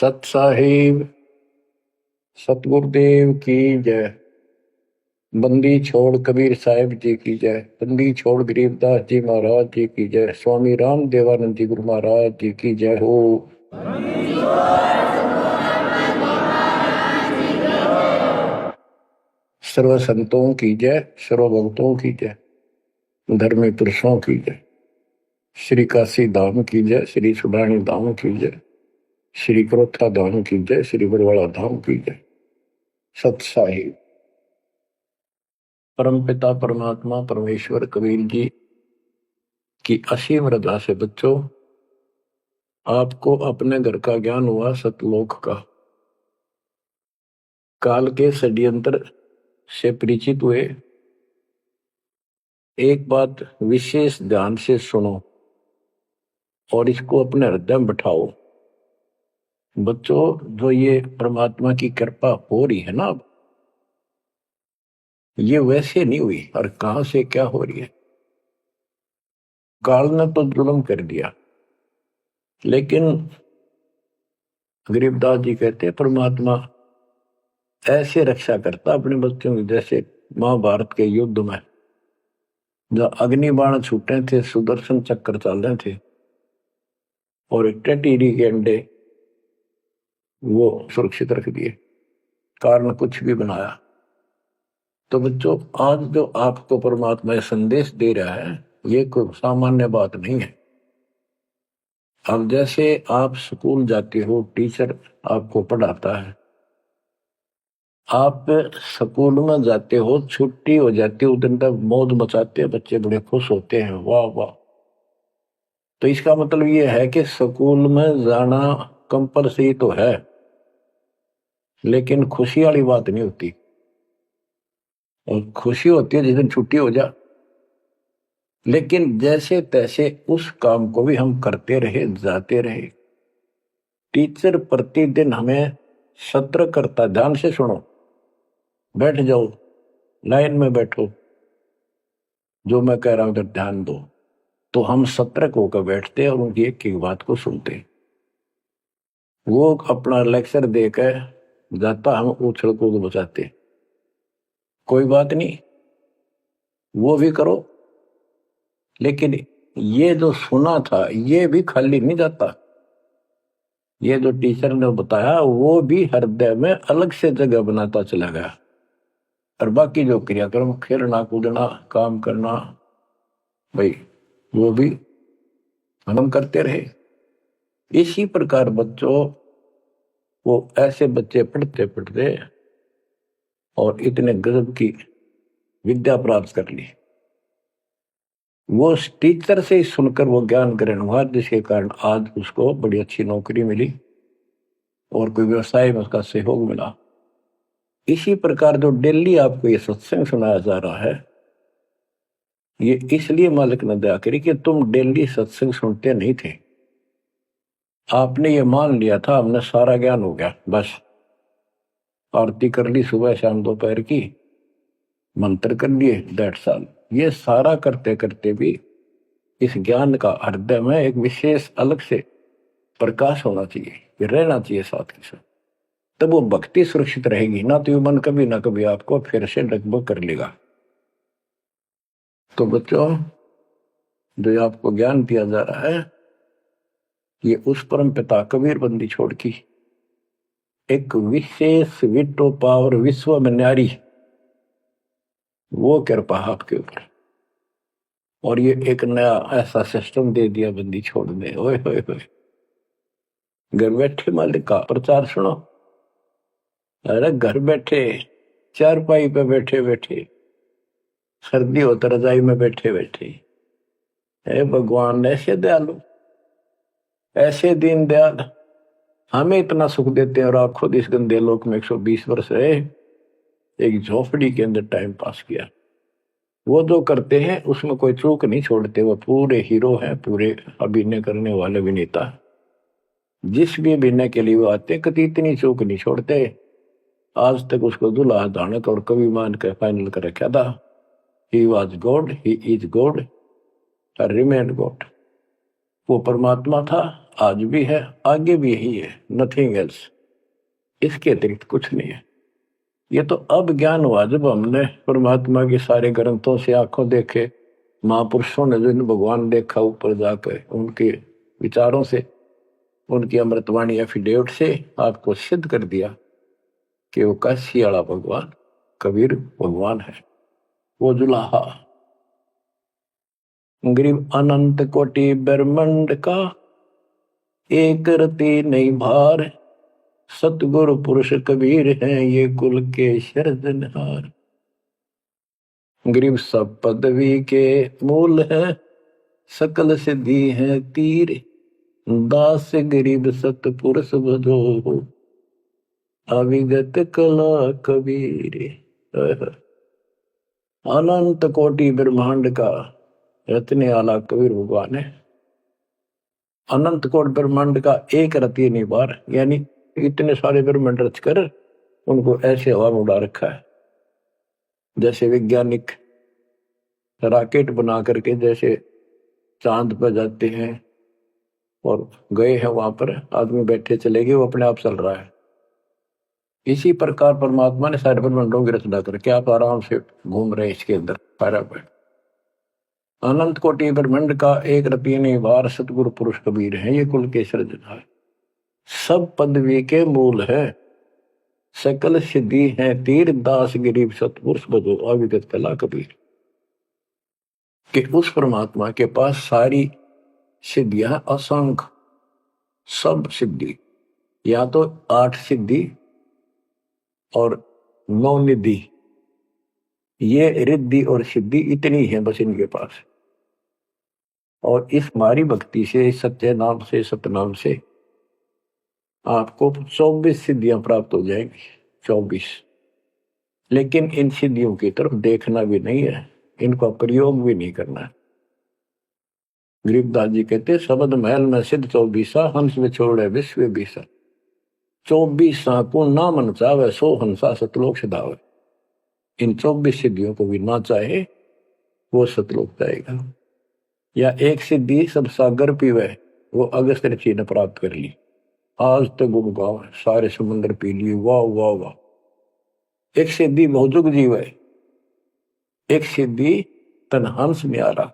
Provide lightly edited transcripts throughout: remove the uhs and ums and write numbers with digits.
सत साहिब सतगुरुदेव की जय। बंदी छोड़ कबीर साहिब जी की जय। बंदी छोड़ गरीबदास जी महाराज जी की जय। स्वामी राम देवानंद जी गुरु महाराज जी की जय हो। सर्व संतों की जय, सर्व भक्तों की जय, धर्मी पुरुषों की जय। श्री काशी धाम की जय, श्री सुडानी धाम की जय, श्री क्रोथा धाम की जय, श्री बरवाड़ा धाम की जय। सत साहिब परमपिता परमात्मा परमेश्वर कबीर जी की असीम रजा से बच्चों, आपको अपने घर का ज्ञान हुआ सतलोक का। काल के षड्यंत्र से परिचित हुए। एक बात विशेष ध्यान से सुनो और इसको अपने हृदय में बिठाओ। बच्चों, जो ये परमात्मा की कृपा हो रही है ना, अब ये वैसे नहीं हुई और कहां से क्या हो रही है। काल ने तो जुल्म कर दिया, लेकिन गरीबदास जी कहते हैं परमात्मा ऐसे रक्षा करता अपने बच्चों की, जैसे महाभारत के युद्ध में जब अग्निबाण छूटे थे, सुदर्शन चक्र चल रहे थे और एक टेटीरी के अंडे वो सुरक्षित रख दिए, कारण कुछ भी बनाया। तो बच्चों, आज जो आपको परमात्मा संदेश दे रहा है, ये कोई सामान्य बात नहीं है। अब जैसे आप स्कूल जाते हो, टीचर आपको पढ़ाता है, आप स्कूल में जाते हो, छुट्टी हो जाती है, उस दिन तक मौज मचाते हैं, बच्चे बड़े खुश होते हैं, वाह वाह। तो इसका मतलब ये है कि स्कूल में जाना कंपलसरी तो है, लेकिन खुशी वाली बात नहीं होती। और खुशी होती है जिस दिन छुट्टी हो जा। लेकिन जैसे तैसे उस काम को भी हम करते रहे, जाते रहे। टीचर प्रतिदिन हमें सत्र करता, ध्यान से सुनो, बैठ जाओ, लाइन में बैठो, जो मैं कह रहा हूं उधर ध्यान दो। तो हम सतर्क होकर बैठते और उनकी एक एक बात को सुनते। वो अपना लेक्चर देकर जाता, हम उछल कूद बचाते। कोई बात नहीं, वो भी करो, लेकिन ये जो सुना था ये भी खाली नहीं जाता। ये जो टीचर ने बताया वो भी हृदय में अलग से जगह बनाता चला गया। और बाकी जो क्रियाक्रम, खेलना कूदना, काम करना, भाई वो भी हम करते रहे। इसी प्रकार बच्चों, वो ऐसे बच्चे पढ़ते पढ़ते और इतने गजब की विद्या प्राप्त कर ली। वो टीचर से ही सुनकर वो ज्ञान ग्रहण हुआ, जिसके कारण आज उसको बड़ी अच्छी नौकरी मिली और कोई व्यवसाय में उसका सहयोग मिला। इसी प्रकार जो डेली आपको ये सत्संग सुनाया जा रहा है, ये इसलिए मालिक ने दया करी कि तुम डेली सत्संग सुनते नहीं थे। आपने ये मान लिया था हमने सारा ज्ञान हो गया, बस आरती कर ली सुबह शाम दोपहर की, मंत्र कर लिए, दैट्स ऑल। ये सारा करते करते भी इस ज्ञान का हृदय में एक विशेष अलग से प्रकाश होना चाहिए, ये रहना चाहिए साथ के साथ। तब वो भक्ति सुरक्षित रहेगी ना, तो ये मन कभी ना कभी आपको फिर से डगमग कर लेगा। तो बच्चों, जो आपको ज्ञान दिया जा रहा है, ये उस परम पिता कबीर बंदी छोड़ की एक विशेष विटो पावर विश्व में न्यारी, वो कृपा आपके ऊपर। और ये एक नया ऐसा सिस्टम दे दिया बंदी छोड़ने। ओए होए होए, घर बैठे मालिक का प्रचार सुनो। अरे घर बैठे, चारपाई पे बैठे बैठे, सर्दी हो तो रजाई में बैठे बैठे, हे भगवान ऐसे दयालु, ऐसे दीन दयाल, हमें इतना सुख देते हैं और आप खुद इस गंदे लोक में 120 वर्ष रहे, एक झोपड़ी के अंदर टाइम पास किया। वो जो करते हैं उसमें कोई चूक नहीं छोड़ते, वो पूरे हीरो हैं, पूरे अभिनय करने वाले अभिनेता। जिस भी अभिनय के लिए वो आते, कभी इतनी चूक नहीं छोड़ते। आज तक उसको दुल्हा दानक और कवि मान के फाइनल कर रखा था। He was God, he is God, remain God. वो परमात्मा था आज भी है, आगे भी यही है, नथिंग एल्स। इसके अतिरिक्त कुछ नहीं है। ये तो अब ज्ञान हुआ जब हमने परमात्मा के सारे ग्रंथों से आंखों देखे, महापुरुषों ने जिन भगवान देखा ऊपर जाकर, उनके विचारों से, उनकी अमृतवाणी एफिडेविट से आपको सिद्ध कर दिया कि वो काशी वाला भगवान कबीर भगवान है। वो जुलाहा गरीब अनंत कोटि ब्रह्मांड का एक रति नहीं भार, सतगुरु पुरुष कबीर हैं ये कुल के सिरजनहार। गरीब सब पदवी के मूल है, सकल सिद्धि है तीर, दास गरीब सतपुरुष भजो, अविगत कला कबीर। अनंत कोटि ब्रह्मांड का रत्ने वाला कबीर भगवान है। अनंत कोटि ब्रह्मांड का एक रति नहीं बार, यानी इतने सारे ब्रह्मांड रच कर उनको ऐसे हवा में उड़ा रखा है। जैसे वैज्ञानिक रॉकेट बना करके जैसे चांद पर जाते हैं और गए हैं, वहां पर आदमी बैठे चले गए, वो अपने आप चल रहा है। इसी प्रकार परमात्मा ने सारे ब्रह्मांडों की रचना करके आप आराम से घूम रहे इसके अंदर पैरा पर। अनंत कोटि ब्रह्मांड का एक रति नहीं बार, सतगुरु पुरुष कबीर है ये कुल के सिरजनहार। सब पदवी के मूल है, सकल सिद्धि है तीर, दास गरीब सतपुरुष भजो, अविगत कला कबीर। कि उस परमात्मा के पास सारी सिद्धियां, असंख्य सब सिद्धि, या तो 8 सिद्धि और 9 निधि, ये रिद्धि और सिद्धि इतनी है बस इनके पास। और इस हमारी भक्ति से, सत्य नाम से, सतनाम से आपको 24 सिद्धियां प्राप्त हो जाएंगी, 24। लेकिन इन सिद्धियों की तरफ देखना भी नहीं है, इनका प्रयोग भी नहीं करना है। गरीबदास जी कहते शब्द महल में सिद्ध 24, हंस में छोड़े विश्व बीसा। 24 को ना मन चावे, 100 हंसा सतलोक सदावे। इन 24 सिद्धियों को भी ना चाहे वो सतलोक जाएगा। या एक सिद्धि सब सागर पीवे, वो अगस्त ऋषि ने प्राप्त कर ली। आज तक गुम गाँव सारे समुद्र पी लिए, वाह वाह वाह। एक सिद्धि बहुजुग जीव है, एक सिद्धि तन हंस न्यारा,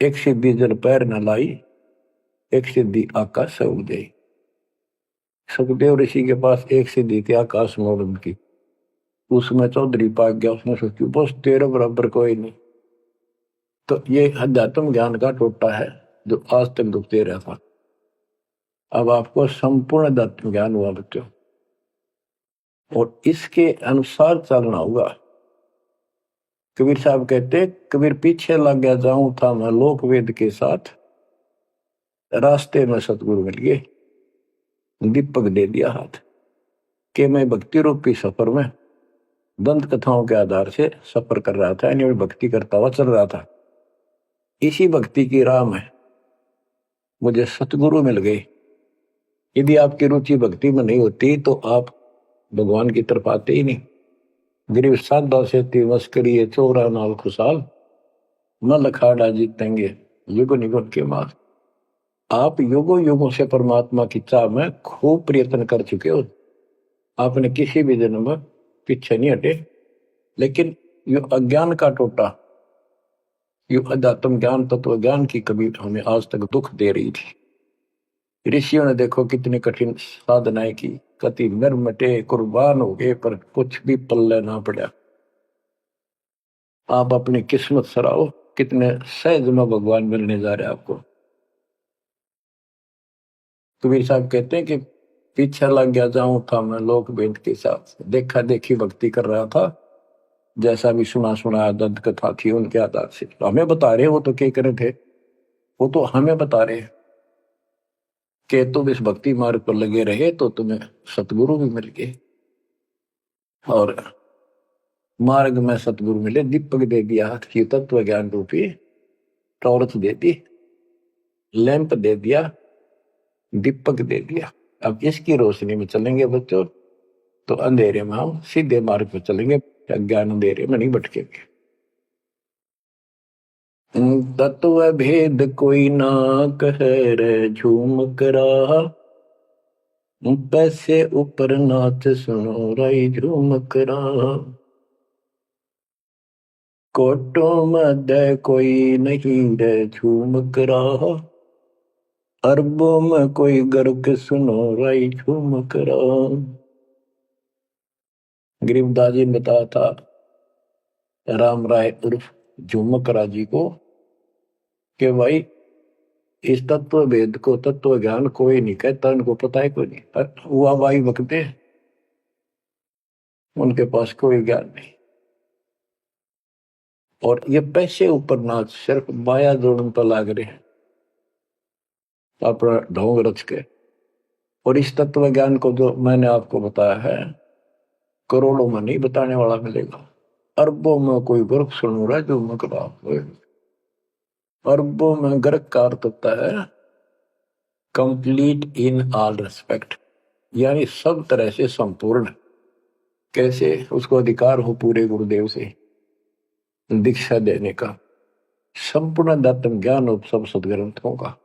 एक सिद्धि जल पैर न लाई, एक सिद्धि आकाश से उदय। सुखदेव ऋषि के पास एक सिद्धि थी आकाश में उड़न की, उसमें चौधरी पाक गया, उसने सोची बस तेरे बराबर कोई नहीं। तो ये अध्यात्म ज्ञान का टोटा है जो आज तक दुखते रहा था। अब आपको संपूर्ण अध्यात्म ज्ञान हुआ बच्चों, और इसके अनुसार चलना होगा। कबीर साहब कहते, कबीर पीछे लग गया जाऊं था मैं लोक वेद के साथ, रास्ते में सतगुरु मिल गए, दीपक दे दिया हाथ। कि मैं भक्ति रूपी सफर में दंत कथाओं के आधार से सफर कर रहा था, यानी भक्ति करता हुआ चल रहा था। इसी भक्ति की राह में मुझे सतगुरु मिल गए। यदि आपकी रुचि भक्ति में नहीं होती तो आप भगवान की तरफ आते ही नहीं। गरीब साधा से तिवस करिए चोरा नाल खुशाल, न लखाड़ा जीतेंगे युग निगुण के मार। आप युगों युगों से परमात्मा की चाह में खूब प्रयत्न कर चुके हो, आपने किसी भी जन्म में पीछे नहीं हटे। लेकिन यो अज्ञान का टोटा, यो अध्यात्म ज्ञान, तत्व ज्ञान की कभी हमें आज तक दुख दे रही थी। ऋषियों ने देखो कितनी कठिन साधनाएं की, कति निर्मटे कुर्बान हो गए, पर कुछ भी पल्ले ना पड़ा। आप अपनी किस्मत सराहो, कितने सहज में भगवान मिलने जा रहे आपको। कबीर साहब कहते हैं कि पीछे लग गया जाऊं था मैं लोक वेद के साथ, देखा देखी भक्ति कर रहा था, जैसा भी सुना सुना दंत कथा थी उनके आधार से। तो हमें बता रहे, वो तो क्या करे थे, वो तो हमें बता रहे कि तुम इस भक्ति मार्ग पर लगे रहे तो तुम्हें सतगुरु भी मिल गए। और मार्ग में सतगुरु मिले, दीपक दे दिया हाथ की, तत्व ज्ञान रूपी टॉर्च दे दी, लैंप दे दिया, दीपक दे दिया। अब इसकी रोशनी में चलेंगे बच्चों तो अंधेरे में हम सीधे मार्ग पर चलेंगे, अज्ञान अंधेरे में नहीं भटकेंगे। तत्व भेद कोई ना कह रे झूम करा, पैसे ऊपर नाच सुनो राई झूम करा। कोटो मध्य कोई नहीं रे झूम करा, अरबों में कोई गर्क सुनो राई झूम करा। गरीबदास जी ने बताया था राम राय उर्फ झूमकरा जी को कि भाई इस तत्व भेद को तत्व ज्ञान कोई नहीं कहता, उनको पता है कोई नहीं, हुआ भाई बकते उनके पास कोई ज्ञान नहीं। और ये पैसे ऊपर नाच सिर्फ माया जोड़न पर लाग रहे हैं अपना ढोंग रच के। और इस तत्व ज्ञान को जो मैंने आपको बताया है करोड़ों में नहीं बताने वाला मिलेगा, अरबों में कोई गर्क सुन रहा है जो मकड़ा। अरबों में गर्क का अर्थ होता है कंप्लीट इन ऑल रेस्पेक्ट, यानी सब तरह से संपूर्ण। कैसे? उसको अधिकार हो पूरे गुरुदेव से दीक्षा देने का, संपूर्ण दातम ज्ञान हो सब सदग्रंथों का,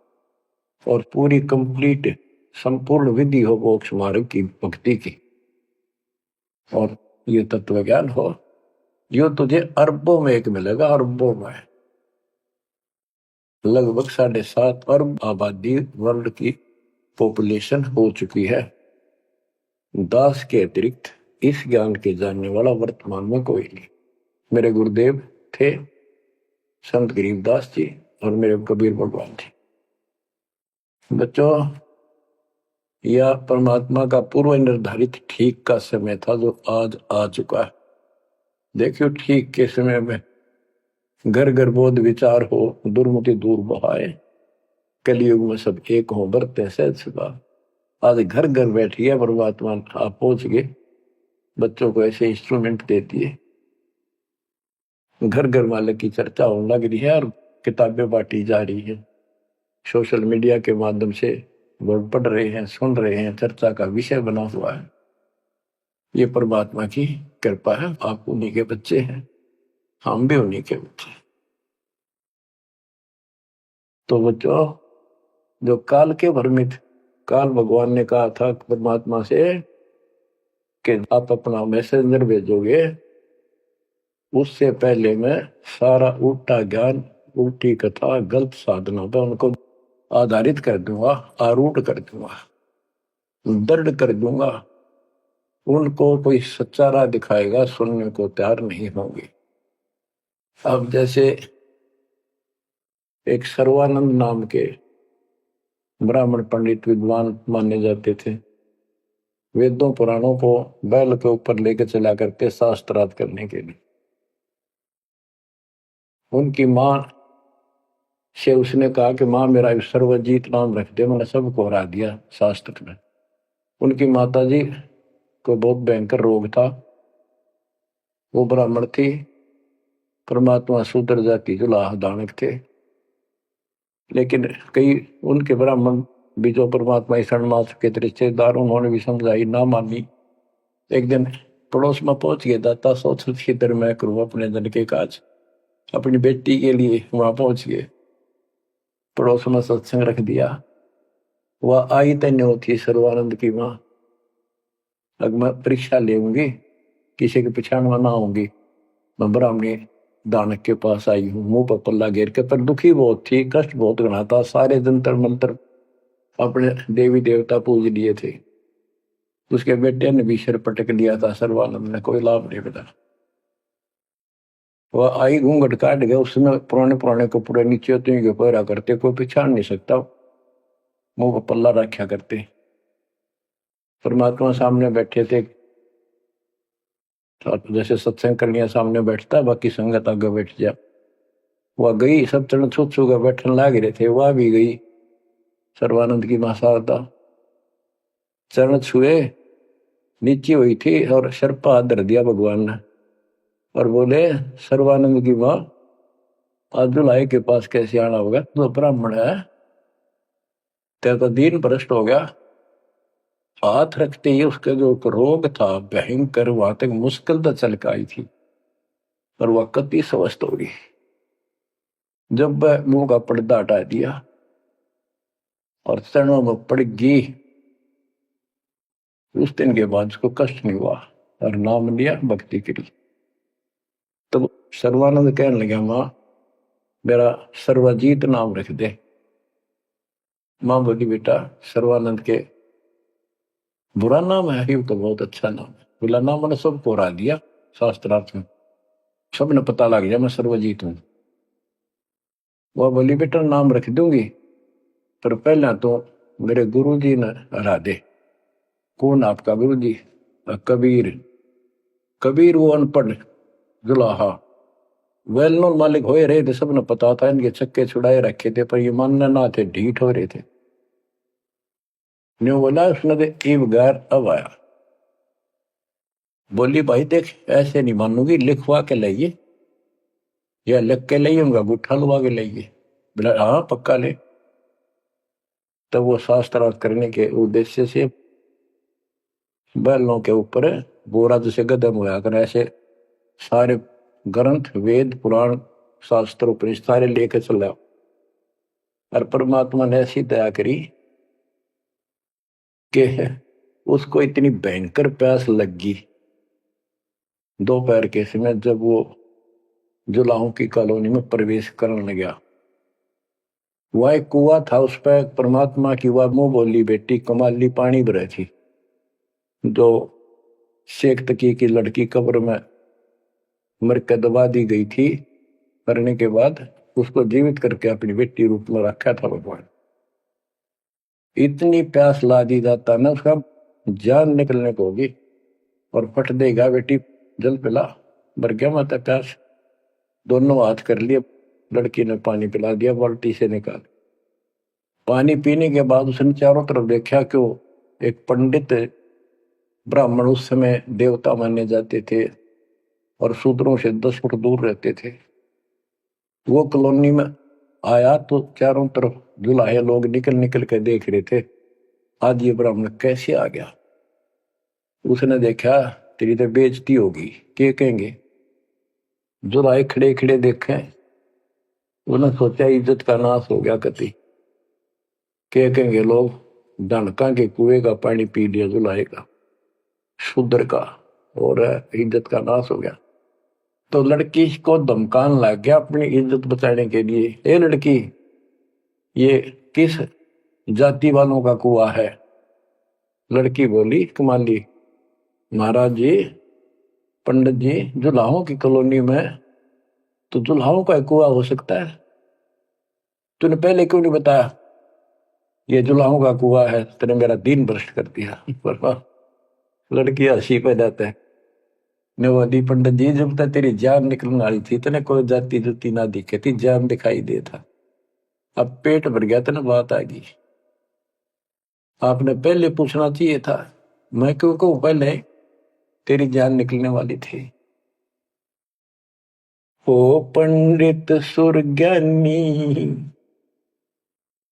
और पूरी कंप्लीट संपूर्ण विधि हो मोक्ष मार्ग की भक्ति की, और ये तत्व ज्ञान हो, यो तुझे अरबों में एक मिलेगा। अरबों में लगभग 7.5 अरब आबादी वर्ल्ड की पॉपुलेशन हो चुकी है। दास के अतिरिक्त इस ज्ञान के जानने वाला वर्तमान में कोई नहीं। मेरे गुरुदेव थे संत गरीबदास जी और मेरे कबीर भगवान जी। बच्चों, यह परमात्मा का पूर्व निर्धारित ठीक का समय था जो आज आ चुका है। देखियो ठीक के समय में घर घर बोध विचार हो, दुर्मति दूर बहाए, कलयुग में सब एक हो बरते सहज सुखा। आज घर घर बैठी है परमात्मा, आप पहुंच गए। बच्चों को ऐसे इंस्ट्रूमेंट देती है, घर घर मालिक की चर्चा होने लग रही है और किताबें बांटी जा रही है। सोशल मीडिया के माध्यम से लोग पढ़ रहे हैं, सुन रहे हैं, चर्चा का विषय बना हुआ है। ये परमात्मा की कृपा है। आप उन्हीं के बच्चे हैं, हम भी उन्हीं के बच्चे। तो बच्चों, जो काल के भ्रमित, काल भगवान ने कहा था परमात्मा से कि आप अपना मैसेंजर भेजोगे, उससे पहले मैं सारा उल्टा ज्ञान, उल्टी कथा, गलत साधना पर उनको आधारित कर दूंगा, आरूढ़ कर दूंगा, दृढ़ कर दूंगा। उनको कोई सच्चा राह दिखाएगा, सुनने को तैयार नहीं होंगे। अब जैसे एक सर्वानंद नाम के ब्राह्मण पंडित विद्वान माने जाते थे, वेदों पुराणों को बैल के ऊपर लेकर चला करते शास्त्रार्थ करने के लिए। उनकी मां से उसने कहा कि मां मेरा सर्वजीत नाम रख दे, मैंने सबको हरा दिया शास्त्र में। उनकी माता जी को बहुत भयंकर रोग था, वो ब्राह्मण थी, परमात्मा शूद्र जाति जुलाह दानक थे। लेकिन कई उनके ब्राह्मण भी जो परमात्मा ईश्वर मास के रिश्तेदार, उन्होंने भी समझाई, ना मानी। एक दिन पड़ोस में पहुंच गए, दाता सोच खितर मैं करूं अपने धन के काज, अपनी बेटी के लिए वहां पहुंच गए। पड़ोस में सत्संग रख दिया। वह आई तन्य थी सर्वानंद की मां, अब मैं परीक्षा लेंगी, किसी के पिछाड़ में ना आऊंगी। मैं ब्राह्मणी दानक के पास आई हूँ, मुंह पर पल्ला घेर के, पर दुखी बहुत थी, कष्ट बहुत घना था। सारे जंतर मंत्र अपने देवी देवता पूज लिए थे। उसके बेटे ने भी सिर पटक लिया था, सर्वानंद ने कोई लाभ नहीं मिला। वह आई, घूंघट काट गया, उसमें पुराने पुराने कपड़े नीचे के पहरा करते, कोई पहचान नहीं सकता, मुंह पर पल्ला रखा करते। परमात्मा सामने बैठे थे, जैसे सत्संग करने सामने बैठता, बाकी संगत आगे बैठ जा। वह गई, सब चरण छू छू कर बैठने लग रहे थे, वह भी गई। सर्वानंद की मां शारदा चरण छुए, नीचे हुई थी और सिर पर हाथ धर दिया भगवान ने और बोले, सर्वानंद की मां, आज दुल्हाई के पास कैसे आना होगा? तो ब्राह्मण है, तेरा तो दीन भ्रष्ट हो गया। हाथ रखते ही उसका जो रोग था भयंकर, वहां तक मुश्किल तो चल के आई थी, पर वह कति स्वस्थ हो गई। जब वह मुंह का पर्दा हटा दिया और चरणों में पड़ गई, उस दिन के बाद उसको कष्ट नहीं हुआ और नाम लिया, भक्ति करी। तब सर्वानंद कहने लगा, माँ मेरा सर्वजीत नाम रख दे। माँ बोली, बेटा सर्वानंद के बुरा नाम है, ये तो बहुत अच्छा नाम है। बोला, नाम मैंने सबको हरा दिया शास्त्रार्थ में, सबने पता लग गया मैं सर्वजीत हूं। वह बोली, बेटा नाम रख दूंगी, पर पहले तो मेरे गुरु जी ने हरा दे। कौन आपका गुरु जी? कबीर। कबीर वो अनपढ़ जुलाहा, वेल नोन मालिक हो रहे थे, सबने पता था, इनके चक्के छुड़ाए रखे थे, पर ये मानने ना थे, ढीठ हो रहे थे। न्यू बोला उसने तो ईब गैर अब आया। बोली, भाई देख ऐसे नहीं मानूंगी, लिखवा के लाइए, या लिख के लाइए, उनका गुट्ठा लुवा के लाइए। बोला, हाँ पक्का ले। तब वो शास्त्रार्थ करने के उद्देश्य से बैलों के ऊपर बोरा जैसे गदम हुआ कर, ऐसे सारे ग्रंथ वेद पुराण शास्त्र उपनिषद सारे लेकर चला। और परमात्मा ने ऐसी दया करी कि उसको इतनी भयंकर प्यास लगी दोपहर के समय, जब वो जुलाहों की कॉलोनी में प्रवेश करने लगा। वह एक कुआ था, उस पर परमात्मा की वह मुंह बोली बेटी कमाली पानी भरे थी, जो शेख तकी की लड़की कब्र में मर के दबा दी गई थी। मरने के बाद उसको जीवित करके अपनी बेटी रूप में रखा था भगवान। इतनी प्यास ला दी जाता ना, उसका जान निकलने को होगी और फट देगा, बेटी जल पिला। मर गया माता प्यास। दोनों हाथ कर लिए, लड़की ने पानी पिला दिया बाल्टी से निकाल। पानी पीने के बाद उसने चारों तरफ देखा कि वो एक पंडित ब्राह्मण, उस समय देवता माने जाते थे और शूद्रों से 10 फुट दूर रहते थे, वो कॉलोनी में आया। तो चारों तरफ जुलाहे लोग निकल निकल के देख रहे थे, आज ये ब्राह्मण कैसे आ गया। उसने देखा, तेरी तो बेइज्जती होगी, क्या कहेंगे। जुलाहे खड़े खड़े देखे, उन्होंने सोचा इज्जत का नाश हो गया कति, क्या कहेंगे लोग, डनका के कुएं का पानी पी लिया जुलाहे का, शूद्र का, और इज्जत का नाश हो गया। तो लड़की को धमकाने लग गया अपनी इज्जत बचाने के लिए, ए लड़की ये किस जाति वालों का कुआ है? लड़की बोली, कमाली महाराज जी, पंडित जी, जुलाहों की कॉलोनी में तो जुलाहों का कुआ हो सकता है, तूने पहले क्यों नहीं बताया ये जुलाहों का कुआ है? तेने मेरा दिन भ्रष्ट कर दिया। लड़की हंसी पे जाता है, नवादी पंडित जी, जब तक तेरी जान निकलने वाली थी तने कोई जाति जुती ना दिखे थी, जान दिखाई दे था, अब पेट भर गया तने बात आ गई। आपने पहले पूछना चाहिए था, मैं क्यों कहूं पहले, तेरी जान निकलने वाली थी। ओ पंडित सुरज्ञानी,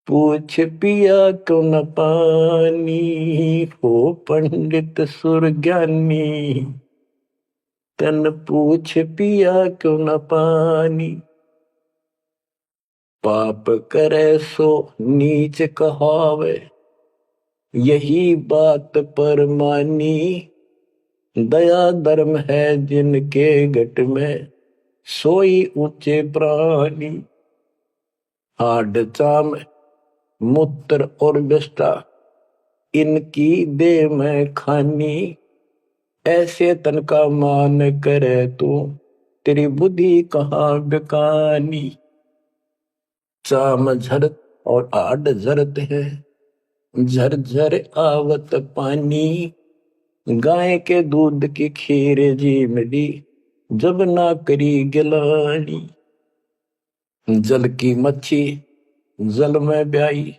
पूछ पिया क्यों न पानी। ओ पंडित सुरज्ञानी, तन पूछ पिया क्यों न पानी। पाप करे सो नीच कहावे, यही बात पर मानी। दया धर्म है जिनके घट में, सोई ऊंचे प्राणी। हाड चाम मूत्र और विष्ठा, इनकी दे में खानी। ऐसे तन का मान करे तू, तेरी बुद्धि कहाँ बेकानी। चाम झरत और आड झरत है, झरझर आवत पानी। गाय के दूध की खीर जी मिली, जब ना करी गिलानी। जल की मच्छी जल में ब्याई,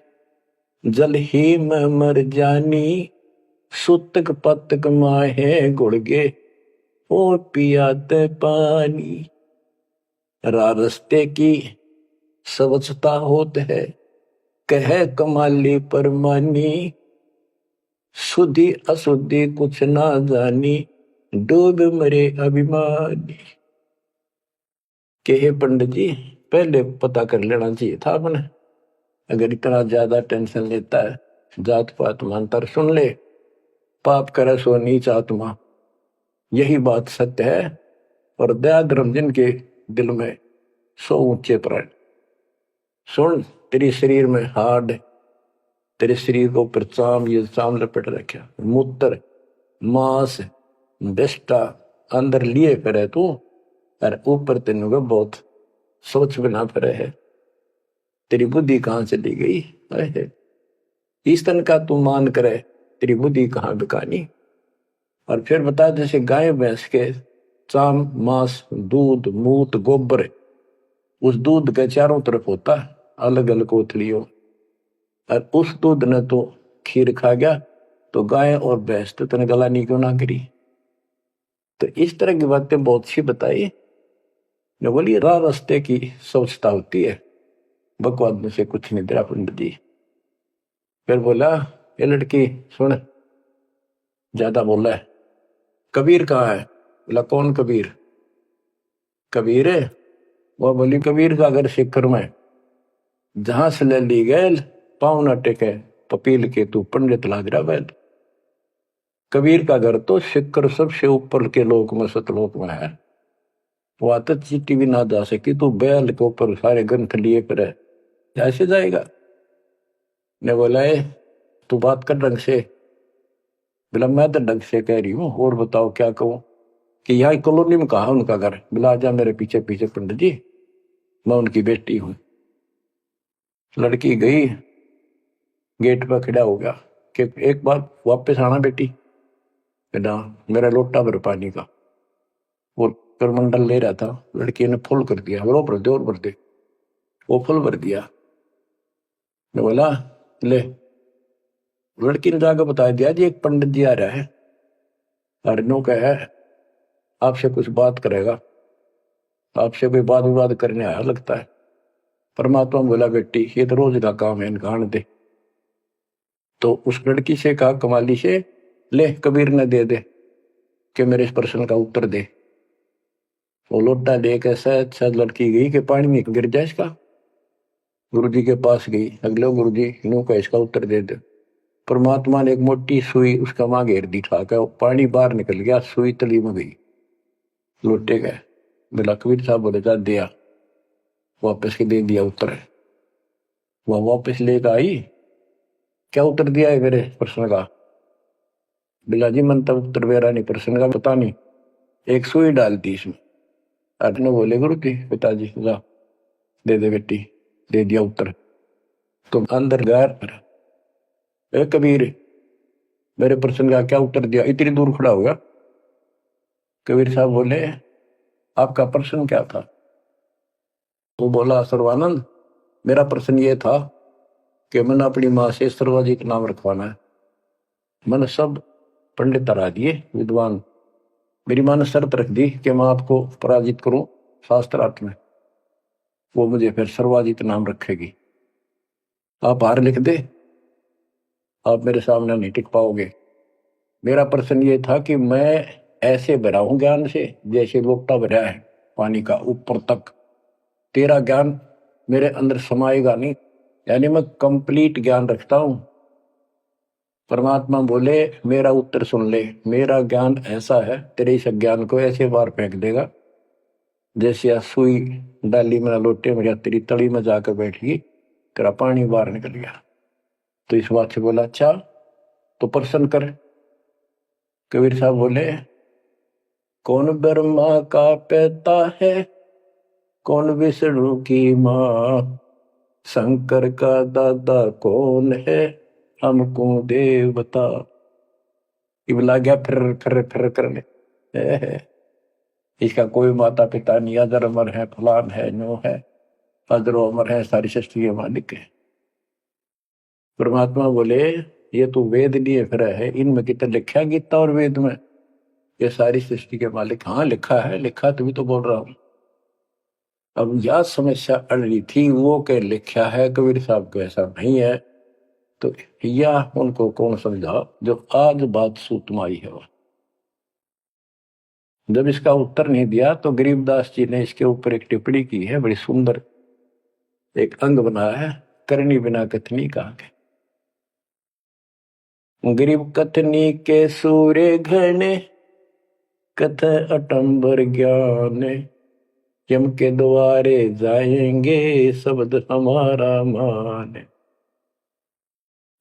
जल ही में मर जानी। सुतक पतक माहे गुड़गे, और पियाते पानी। रास्ते की स्वच्छता होत है, कह कमाली परमानी। शुद्धि अशुद्धि कुछ ना जानी, डूब मरे अभिमानी। के पंडित जी, पहले पता कर लेना चाहिए था अपने। अगर इतना ज्यादा टेंशन लेता है, जात पात मानता, सुन ले, पाप करे सो नीच आत्मा, यही बात सत्य है। और दया धर्म जिनके दिल में सो ऊंचे प्राण। सुन, तेरे शरीर में हाड, तेरे शरीर को ऊपर चाम, ये चाम लपेट रखा, मूत्र मांस बिष्टा अंदर लिए फिरे तू, और ऊपर तेन को बहुत सोच बना फिरे है। तेरी बुद्धि कहाँ चली गई है? इस तन का तू मान करे, तेरी बुद्धि कहाँ बिकानी। और फिर बता, जैसे गाय भैंस के चाम मांस दूध मूत गोबर, उस दूध के चारों तरफ होता अलग अलग कोथलियों, और उस दूध ने तो खीर खा गया, तो गाय और भैंस तो तने गलानी क्यों ना करी। तो इस तरह की बातें बहुत सी बताई। ने बोली राह रास्ते की सोचता होती है, बकवाद में से कुछ नहीं तेरा पंडित जी। फिर बोला, ये लड़की सुन, ज्यादा बोला है, कबीर कहाँ है? बोला, कौन कबीर? कबीर है? वो बोली, कबीर का घर सिक्कर में, जहां से ले ली गए पाँव न टेके पपील के, तू पंडित लाग रहा बैल। कबीर का घर तो सिक्कर सबसे ऊपर के लोक में, सतलोक में है। वहां तक चीटी भी ना जा सकी, तू बैल के ऊपर सारे ग्रंथ लिए फिर ऐसे जाएगा। ने बोला, तू बात कर ढंग से। बोला, मैं तो ढंग से कह रही हूँ, और बताओ क्या कहूँ। कि यहाँ कॉलोनी में कहा उनका घर? बोला, जा मेरे पीछे पीछे पंडित जी, मैं उनकी बेटी हूँ। लड़की गई, गेट पर खड़ा हो गया कि एक बार वापस आना बेटी। बेटा, मेरा लोटा भर पानी का। वो करमंडल ले रहा था, लड़की ने फुल कर दिया, और भर दे और भर दे। वो फुल भर दिया। ने बोला, ले। लड़की ने जाकर बता दिया, जी एक पंडित जी आ रहा है, अरनों का है, आपसे कुछ बात करेगा, आपसे कोई बात विवाद करने आया लगता है। परमात्मा बोला, बेटी ये तो रोज का काम है, इनका आने दे। तो उस लड़की से कहा, कमाली से, ले कबीर ने दे दे कि मेरे इस प्रश्न का उत्तर दे। वो लोटा लेकर शायद लड़की गई कि पानी में गिर जाए इसका। गुरु जी के पास गई, अगले गुरु जी इन्हों का इसका उत्तर दे दे। परमात्मा ने एक मोटी सुई उसका मां घेर दी, ठाकर पानी बाहर निकल गया, सुई तली में गई, लोटे गए। बोला, कबीर साहब बोले, जा दिया, वापस के दे दिया उत्तर। वह वापस लेकर आई, क्या उत्तर दिया है मेरे प्रश्न का? बिला जी मन तब उत्तर मेरा नहीं, प्रश्न का पता नहीं, एक सुई डाल दी इसमें। अर्जुन बोले, गुरु जी पिताजी जा दे दे बेटी, दे दिया उत्तर। तो अंदर गैर, ए कबीर मेरे प्रश्न का क्या उत्तर दिया? इतनी दूर खड़ा होगा। कबीर साहब बोले, आपका प्रश्न क्या था? तो बोला, सर्वानंद मेरा प्रश्न ये था कि मैंने अपनी माँ से सर्वाजीत नाम रखवाना है। मैंने सब पंडित तरा दिए विद्वान, मेरी माँ ने शर्त रख दी कि मैं आपको पराजित करूं शास्त्रार्थ में, वो मुझे फिर सर्वाजीत नाम रखेगी। आप हार लिख दे, आप मेरे सामने नहीं टिक पाओगे। मेरा प्रश्न ये था कि मैं ऐसे भरा हूं ज्ञान से जैसे लोटा भरा है पानी का ऊपर तक, तेरा ज्ञान मेरे अंदर समाएगा नहीं, यानी मैं कंप्लीट ज्ञान रखता हूं। परमात्मा बोले, मेरा उत्तर सुन ले, मेरा ज्ञान ऐसा है, तेरे इस ज्ञान को ऐसे बार फेंक देगा जैसे सुई डाली में लोटे में, तेरी तली में जाकर बैठ गई, तेरा पानी बाहर निकल गया। तो इस बात से बोला, अच्छा तो प्रश्न कर। कबीर साहब बोले, कौन ब्रह्मा का पिता है, कौन विष्णु की माँ, शंकर का दादा कौन है, हमको देव बता। इबला गया फिर फिर करने, इसका कोई माता पिता नहीं, अजर अमर है, फलान है, नो है, अजरो अमर है, सारी सृष्टि के मालिक है। परमात्मा बोले, ये तो वेद लिए फिर है, इनमें कितना लिखा गीता और वेद में ये सारी सृष्टि के मालिक? हाँ लिखा है, लिखा तभी तो बोल रहा हूं। अब यह समस्या अड़ रही थी, वो के लिखा है, कबीर साहब को ऐसा नहीं है, तो यह उनको कौन समझा जो आज बात सूतम आई है। जब इसका उत्तर नहीं दिया तो गरीबदास जी ने इसके ऊपर एक टिप्पणी की है बड़ी सुंदर, एक अंग बनाया है, करनी बिना कथनी कहा के। गरीब कथनी के सूर्य घने, कथ अटंबर ज्ञान, यम के द्वारे जाएंगे शब्द हमारा मान।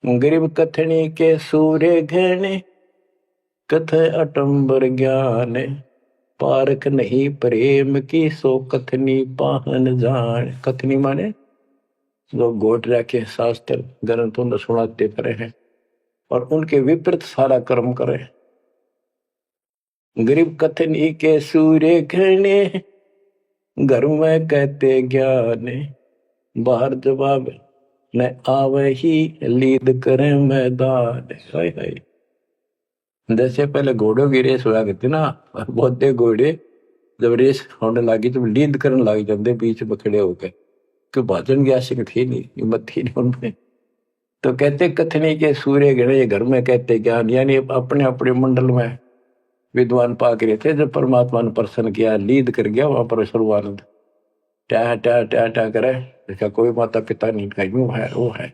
गरीब कथनी के सूर्य घने, कथ अटंबर ज्ञान, पारख नहीं प्रेम की सो कथनी पाहन जान। कथनी माने जो गोट रखे शास्त्र ग्रंथों ने सुनाते पड़े हैं और उनके विपरीत सारा कर्म करे। गरीब कथनी के सूर्य घने, घर में कहते ज्ञान, बाहर जवाब न आवे ही लीद करे मैदान। हाय हाय। जैसे पहले घोड़ों की रेस हुआ करती ना, और बहुत घोड़े जब रेस होने लगी तो लीद करने लग जाते बीच में खड़े होकर, कि भाजन की आशिक थी नहीं, हिम्मत थी नहीं उनमें। तो कहते कथनी के सूर्य घने, घर में कहते ज्ञान, यानी अपने अपने मंडल में विद्वान पाक रहे थे। जब परमात्मा ने प्रसन्न किया, लीद कर गया वहां पर सर्वानंद ट्या ट्या ट्या ट्या करे, देखा कोई माता पिता नहीं, का यूं है वो है।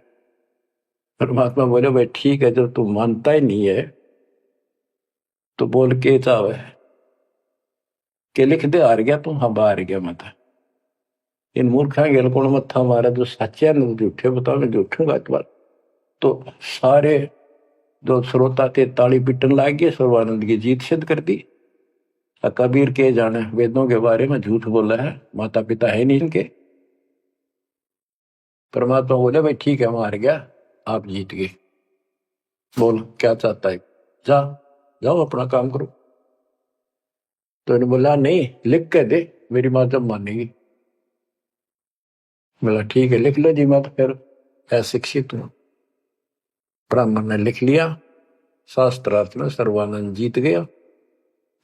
परमात्मा बोले भाई ठीक है, जब तू मानता ही नहीं है तो बोल के चाहे के लिख दे, हार गया तू, हाँ बाहर गया मत। इन मूर्खा गेल कौन मत्था मारा, जो सच्चे न झूठे बताओ, मैं झूठूंगा इस बार। तो सारे जो श्रोता थे ताली पिटन लाग गए, सर्वानंद की जीत सिद्ध कर दी। कबीर के जाने वेदों के बारे में झूठ बोला है, माता पिता है नहीं इनके। परमात्मा बोले भाई ठीक है, हार गया, आप जीत गए, बोल क्या चाहता है, जा जाओ अपना काम करो। तो इन्होंने बोला नहीं, लिख के दे, मेरी माँ जब मानेगी। बोला ठीक है लिख लो जी, मैं तो फिर अशिक्षित हूं। ब्राह्मण ने लिख लिया, शास्त्रार्थ में सर्वानंद जीत गया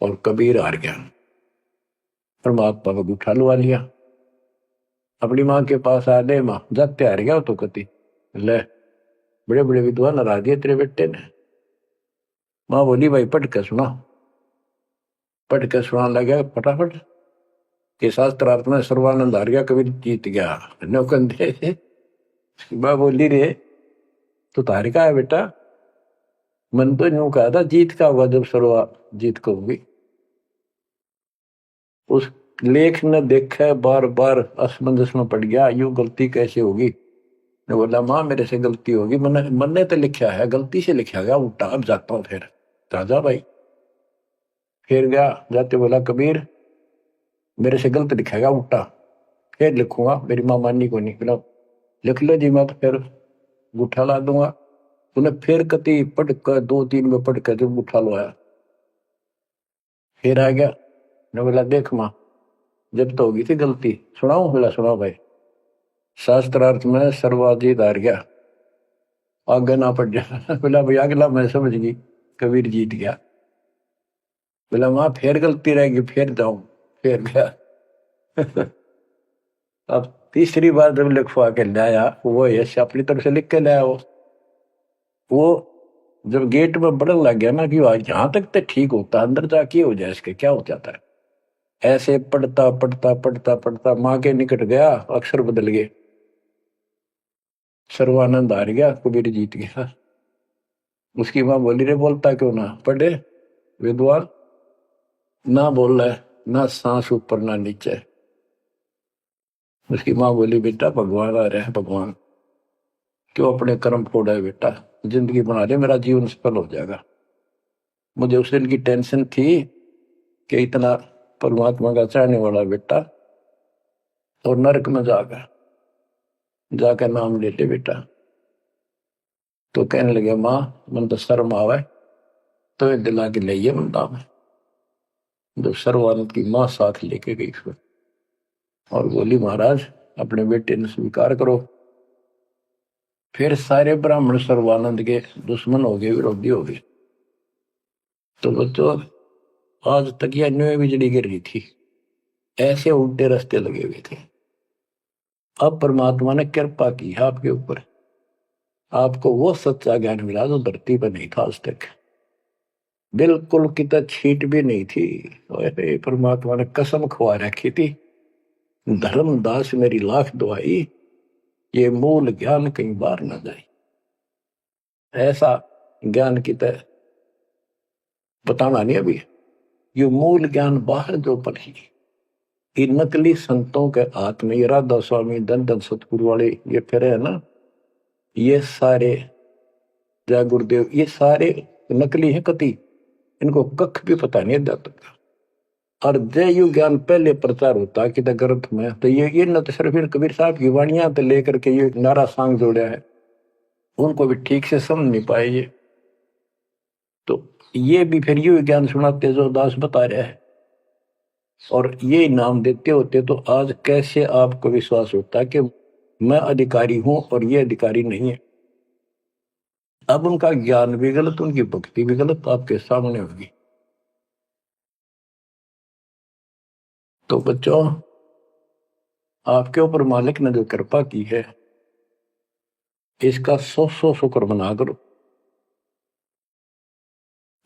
और कबीर हार गया। परमात्मा को उठा लुआ लिया, अपनी माँ के पास आ गए, माँ जाते हार गया तो कति ले, बड़े बड़े विद्वान हरा दिए तेरे बेटे ने। माँ बोली भाई पढ़ के सुना, पढ़ के सुनाने लगा फटाफट कि शास्त्रार्थ में सर्वानंद हार गया, कबीर जीत गया। नौकंदे माँ बोली रे तो तारी का है बेटा, मन तो यूं कहा था जीत का होगा जब सर्वा जीत को होगी। उस लेख ने देखा, बार बार असमंजस में पड़ गया, यूं गलती कैसे होगी। मैं बोला माँ मेरे से गलती होगी, मन ने तो लिखा है, गलती से लिखा गया उल्टा, अब जाता हूँ फिर। राजा भाई फिर गया, जाते बोला कबीर मेरे से गलत लिखेगा उल्टा, फिर लिखूंगा, मेरी माँ माननी को नहीं। बोला लिख लो जी, मैं तो फिर गुठा ला दूंगा। उन्हें फिर कति पढ़ कर 2-3 में पढ़ कर जब गुठा लो आया, फिर आ गया। ने बोला देख माँ जब तो होगी थी गलती, सुनाऊ। बोला सुनाओ भाई। शास्त्रार्थ में सर्वाजीत हार गया, आगे ना पड़ जा। बोला भाई अगला मैं समझ गई, कबीर जीत गया। बोला माँ फिर गलती रहेगी, फिर जाऊं, फिर गया। अब तीसरी बार जब लिखवा के लाया, वो यश अपनी तरफ से लिख के लाया। वो जब गेट में बढ़न लग गया ना कि यहां तक तो ठीक होता, अंदर जाके हो जाए इसके क्या हो जाता है। ऐसे पढ़ता पढ़ता पढ़ता पढ़ता माँ के निकट गया, अक्षर बदल गए, सर्वानंद हार गया, कबीर जीत गया। उसकी माँ बोली रे बोलता क्यों ना, पढ़े विद्वान ना बोल रहा है, ना सांस ऊपर ना नीचे। उसकी माँ बोली बेटा भगवान आ रहे हैं, भगवान क्यों अपने कर्म फोड़ा है बेटा, जिंदगी बना ले, मेरा जीवन सफल हो जाएगा। मुझे उस दिन की टेंशन थी कि इतना परमात्मा का चाहने वाला बेटा और नरक में जाकर नाम ले ले बेटा। तो कहने लगे माँ मन तो शर्म आवे, तो दिला के ले बंदा में। जब सर्वानंद की माँ साथ लेके गई फिर और बोली महाराज अपने बेटे ने स्वीकार करो। फिर सारे ब्राह्मण सर्वानंद के दुश्मन हो गए, विरोधी हो गए। तो बच्चों आज तक यह न्यू बिजली गिर रही थी, ऐसे उल्टे रास्ते लगे हुए थे। अब परमात्मा ने कृपा की आपके ऊपर, आपको वो सच्चा ज्ञान मिला जो धरती पर नहीं था आज तक, बिल्कुल कितना छीट भी नहीं थी। परमात्मा ने कसम खुआ रखी थी, धर्मदास मेरी लाख दुआई, ये मूल ज्ञान कहीं बाहर न जाए। ऐसा ज्ञान की तरह बताना नहीं अभी। ये मूल ज्ञान बाहर जो पढ़ी, ये नकली संतों के हाथ में, ये राधा स्वामी धन धन सतगुरु वाले ये फिर है ना, ये सारे जय गुरुदेव, ये सारे नकली हैं कति, इनको कख भी पता नहीं जाता। और जय यु ज्ञान पहले प्रचार होता कि ग्रंथ में, तो ये न तो सिर्फ कबीर साहब की वाणियां तो लेकर के ये नारा सांग जोड़ा है, उनको भी ठीक से समझ नहीं पाए ये। तो ये भी फिर यू ज्ञान सुनाते जो दास बता रहा है, और ये नाम देते होते, तो आज कैसे आपको विश्वास होता कि मैं अधिकारी हूं और ये अधिकारी नहीं है। अब उनका ज्ञान भी गलत, उनकी भक्ति भी गलत आपके सामने होगी। तो बच्चों, आपके ऊपर मालिक ने जो कृपा की है, इसका 100 शुक्र मना करो।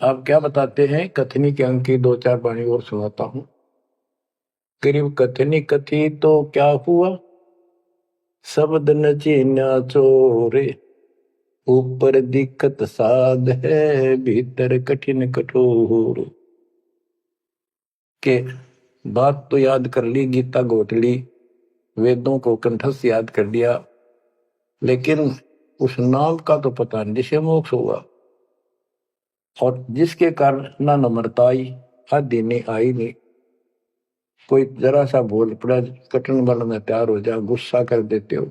आप क्या बताते हैं, कथनी के अंक की 2-4 वाणी और सुनाता हूं। करीब कथनी कथी तो क्या हुआ, शब्द न चीन्या चोरे, ऊपर दिक्कत साध है, भीतर कठिन कठोर। के बात तो याद कर ली, गीता घोट ली, वेदों को कंठस्थ याद कर लिया, लेकिन उस नाम का तो पता नहीं जिसे मोक्ष होगा, और जिसके कारण ना नम्रता आई, आदि नहीं आई नहीं। कोई जरा सा बोल पड़ा, कटन वाला में तैयार हो जा, गुस्सा कर देते हो।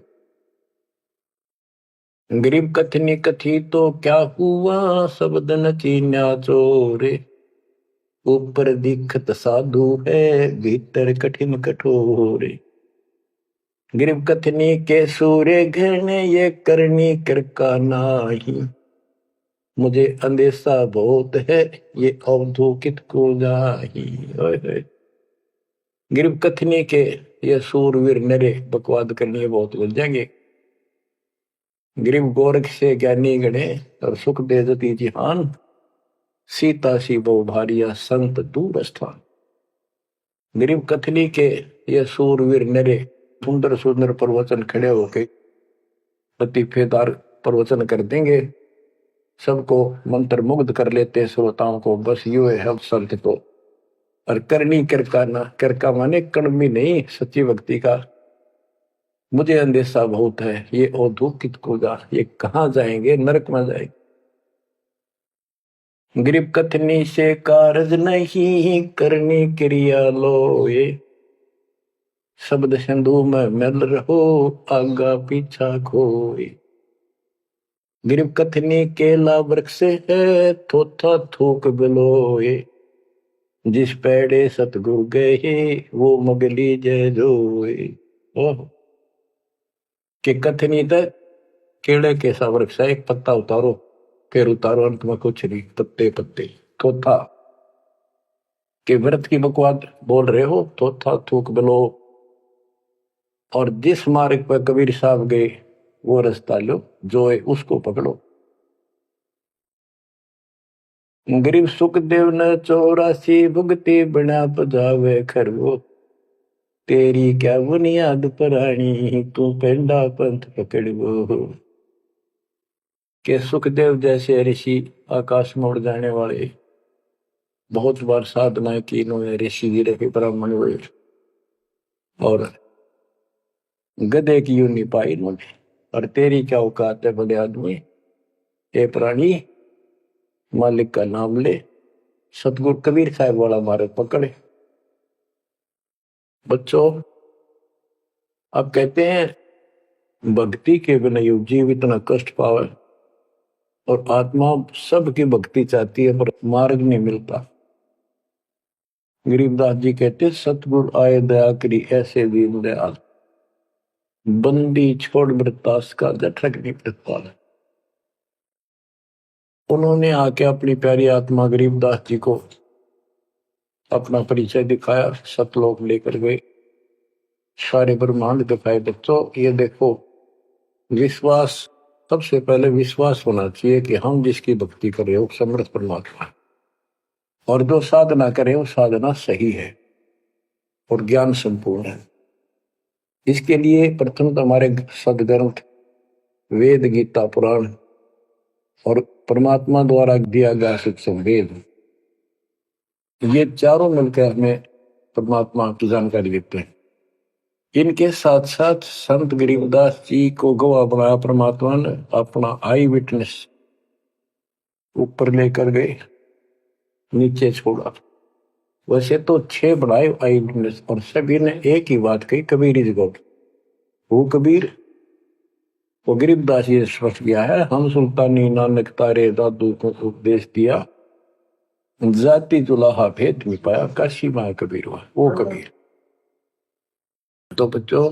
गरीब कथनी कथी तो क्या हुआ, शब्द न चीन्या चोरे, ऊपर दिखत साधु है, भीतर कठिन कठोर। गरीब कथनी के सूर्य घृण, ये करनी कर का नाही, मुझे अंदेशा बहुत है, ये अवधूकित को जाही। गरीब कथनी के ये सूरवीर नरे बकवाद करनी बहुत लग जाएंगे। गरीब गोरख से ज्ञानी गणे, और सुख दे जती जिहान, सीता सी बहु भारिया, संत दूर स्थान। गरीब कथनी के ये सूरवीर नरे सुंदर सुंदर प्रवचन खड़े होके लतीफेदार प्रवचन कर देंगे, सबको मंत्र मुग्ध कर लेते श्रोताओं को, बस यू है हम संत को। और करनी करका ना, करका माने कड़मी नहीं, सच्ची भक्ति का मुझे अंदेशा बहुत है, ये औधोकित को जा, ये कहाँ जाएंगे, नरक में जाएंगे। गरीब कथनी से कारज नहीं, करनी क्रिया लो ये, शब्द सिंधु में मिल रहो, आगा पीछा खोए। गरीब कथनी केला वृक्ष है, थोथा थूक बिलोए, जिस पेड़े सतगुरु गए, वो मगली जय जोए। ओह, कि कथनी तक केड़े के सा वृक्ष है, एक पत्ता उतारो फिर उतारो, अंत में कुछ नहीं, पत्ते पत्ते। थोथा के व्रत की बकवाद बोल रहे हो, थोथा थूक बिलो, और जिस मार्ग पर कबीर साहब गए वो रास्ता लो, जो है उसको पकड़ो। गरीब सुखदेव न 84 भुगती बना पजावे खरगो, तेरी क्या बुनियाद परानी, तू पेंडा पंथ पकड़ो। के सुखदेव जैसे ऋषि आकाश में उड़ जाने वाले, बहुत बार साधना की इन्होंने, ऋषि जी रहे, ब्राह्मण हुए, और गधे की यूं नहीं पाई इन्होंने। और तेरी क्या औकात है बड़े आदमी, ए प्राणी, मालिक का नाम ले। सतगुरु कबीर साहब वाला मार्ग पकड़े। बच्चों, अब कहते हैं भक्ति के बिना यु जीव इतना कष्ट पावे, और आत्मा सबकी भक्ति चाहती है पर मार्ग नहीं मिलता। गरीबदास जी कहते सतगुरु आए दया करी, ऐसे दीन दयाल, बंदी छोड़ मृतास का जठरक नहीं प्रतिपाल। उन्होंने आके अपनी प्यारी आत्मा गरीबदास जी को अपना परिचय दिखाया, सतलोक लेकर गए, सारे ब्रह्मांड दिखाए। बच्चों, ये देखो, विश्वास, सबसे पहले विश्वास होना चाहिए कि हम जिसकी भक्ति कर रहे हो समर्थ परमात्मा, और जो साधना करे वो साधना सही है और ज्ञान संपूर्ण है। इसके लिए प्रथम तो हमारे सदग्रंथ वेद, गीता, पुराण और परमात्मा द्वारा दिया गया शिक्षण वेद, ये चारों मिलकर हमें परमात्मा की जानकारी देते हैं। इनके साथ साथ संत गरीबदास जी को गवाह बनाया परमात्मा ने, अपना आई विटनेस ऊपर लेकर गए, नीचे छोड़ा। वैसे तो 6 बनाए आई विटनेस, और सभी ने एक ही बात कही, कबीर इज गॉड। वो कबीर, वो गरीबदास जी स्पष्ट किया है, हम सुल्तानी नानक तारे दादू को उपदेश दिया, जाति जुलाहा भेद में पाया, काशी माँ कबीर हुआ, वो कबीर। तो बच्चों,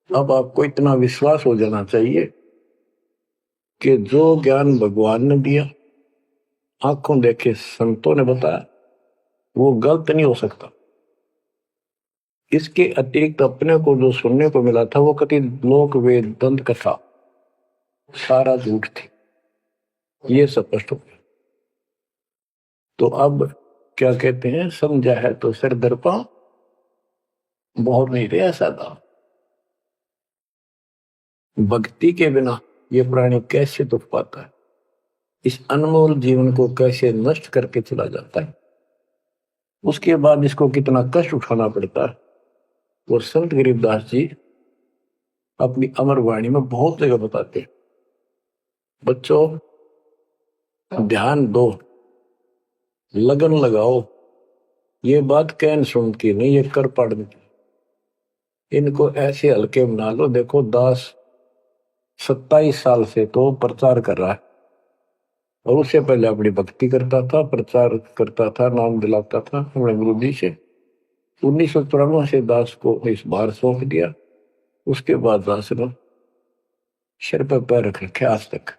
अब आपको इतना विश्वास हो जाना चाहिए कि जो ज्ञान भगवान ने दिया, आंखों देखे संतों ने बताया, वो गलत नहीं हो सकता। इसके अतिरिक्त अपने को जो सुनने को मिला था, वो कति लोक वेद दंत कथा सारा झूठ थी, ये स्पष्ट हो गया। तो अब क्या कहते हैं, समझा है तो सिर दर्पा, बहुत नहीं रहा सादा। भक्ति के बिना ये प्राणी कैसे दुख पाता है, इस अनमोल जीवन को कैसे नष्ट करके चला जाता है, उसके बाद इसको कितना कष्ट उठाना पड़ता है। और संत गरीबदास जी अपनी अमर वाणी में बहुत जगह बताते हैं। बच्चों, ध्यान दो, लगन लगाओ, ये बात कैन सुनती नहीं, ये कर पड़ती। इनको ऐसे हल्के बना लो। देखो, दास 27 साल से तो प्रचार कर रहा है, और उससे पहले अपनी भक्ति करता था, प्रचार करता था, नाम दिलाता था अपने गुरु जी से। 1994 से दास को इस बार सौंप दिया। उसके बाद दास ने सिर पर पैर रख रखे आज तक।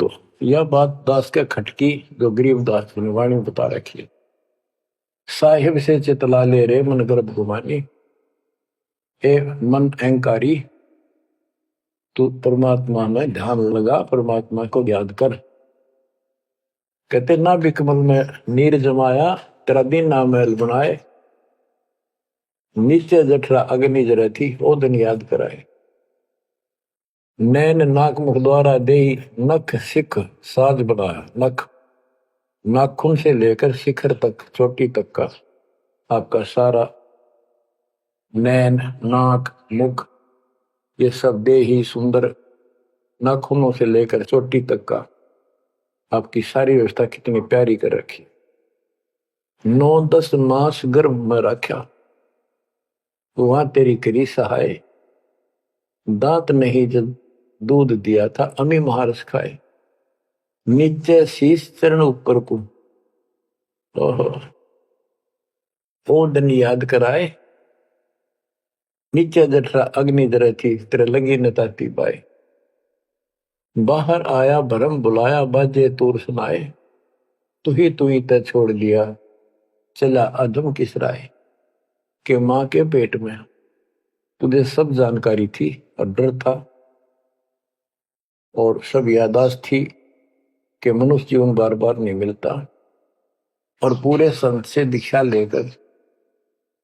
तो यह बात दास के खटकी, जो गरीबदास ने वाणी बता रखी है। साहिब से चितला ले रे मन गर्भ गुमानी, ए मन अहंकारी, तू परमात्मा में ध्यान लगा, परमात्मा को याद कर। कहते ना बिकमल में नीर जमाया, तेरा दिन ना महल बनाए, नीचे जठरा अग्नि जरे थी, ओ दिन याद कराए। नैन नाक मुख द्वारा दे, नख सिख साज बनाया। नख, नाखून से लेकर शिखर तक, चोटी तक का आपका सारा नैन, नाक, मुख, ये सब दे ही सुंदर, नाखूनों से लेकर चोटी तक का आपकी सारी व्यवस्था कितनी प्यारी कर रखी। 9-10 मास गर्भ में रखा, वहां तेरी करी सहाय, दांत नहीं जब दूध दिया था, अमी महारस खाए। नीचे शीश चरण ऊपर को, ओ दिन याद कराए, नीचे जठरा अग्नि जरे थी, तेरे लगी न ताती पाए। बाहर आया भरम बुलाया, बाजे तूर सुनाए, तू ही तय छोड़ दिया, चला अधम किस राय। के माँ के पेट में तुझे सब जानकारी थी, और डर था, और सब यादाश्त थी कि मनुष्य जीवन बार बार नहीं मिलता, और पूरे संत से दीक्षा लेकर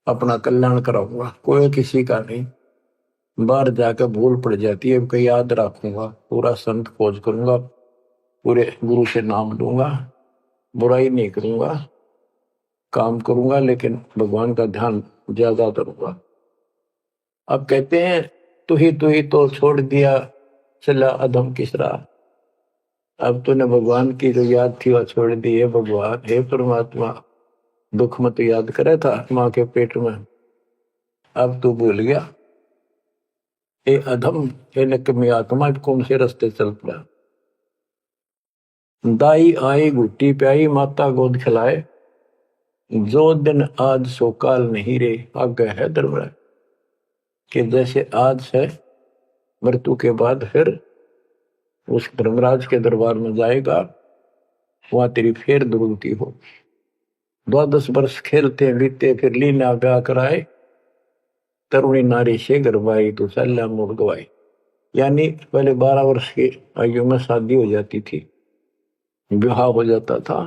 अपना कल्याण कराऊंगा, कोई किसी का नहीं। बाहर जाकर भूल पड़ जाती है, कहीं याद रखूंगा, पूरा संत खोज करूंगा, पूरे गुरु से नाम लूंगा, बुराई नहीं करूंगा, काम करूंगा, लेकिन भगवान का ध्यान ज्यादा करूंगा। अब कहते हैं, तू ही तो छोड़ दिया, चला अधम किस राह। अब तूने भगवान की जो याद थी वह छोड़ दी है। भगवान, हे परमात्मा, दुख मत याद करे था माँ के पेट में, अब तू भूल गया। ए अधम, हे नकमी आत्मा, कौन से रास्ते चल पड़ा। दाई आई घुट्टी प्याई, माता गोद खिलाए, जो दिन आज सो काल नहीं रे, आगे है दरबार। कि जैसे आज है, मृत्यु के बाद फिर उस धर्मराज के दरबार में जाएगा, वहां तेरी फिर दुर्गति हो। 12 वर्ष खेलते बीते, फिर लीना ब्याह कराए, तरुणी नारी से गरबाई, तो सल्ला मोड़ गवाई। यानी पहले 12 वर्ष की आयु में शादी हो जाती थी, विवाह हो जाता था।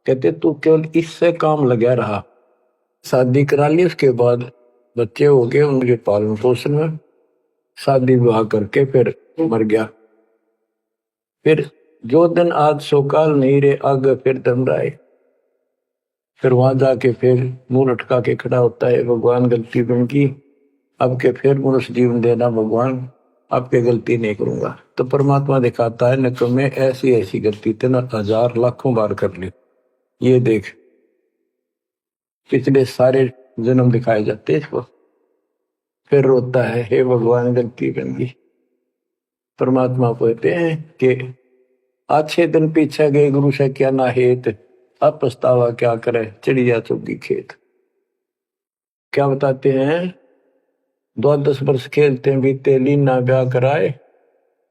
कहते तू केवल इससे काम लगा रहा, शादी करा ली, उसके बाद बच्चे हो गए, उनके पालन पोषण में शादी विवाह करके फिर मर गया। फिर जो दिन आज सो काल नहीं रे, आगे फिर दिन राय। फिर वहां जाके फिर मुंह लटका के खड़ा होता है, भगवान गलती उनकी, अब के फिर मनुष्य जीवन देना भगवान, अब के गलती नहीं करूंगा। तो परमात्मा दिखाता है, न तो मैं ऐसी ऐसी गलती तेना 1000 लाखों बार कर ली, ये देख पिछले सारे जन्म दिखाए जाते इसको। फिर रोता है, हे भगवान गलती कर दी। परमात्मा कहते हैं कि अच्छे दिन पीछे गए गुरु से क्या ना हेत, अब पछतावा क्या करे चिड़िया चुगी खेत। क्या बताते हैं, 10 वर्ष खेलते हैं बीते, लीना ब्याह कराए,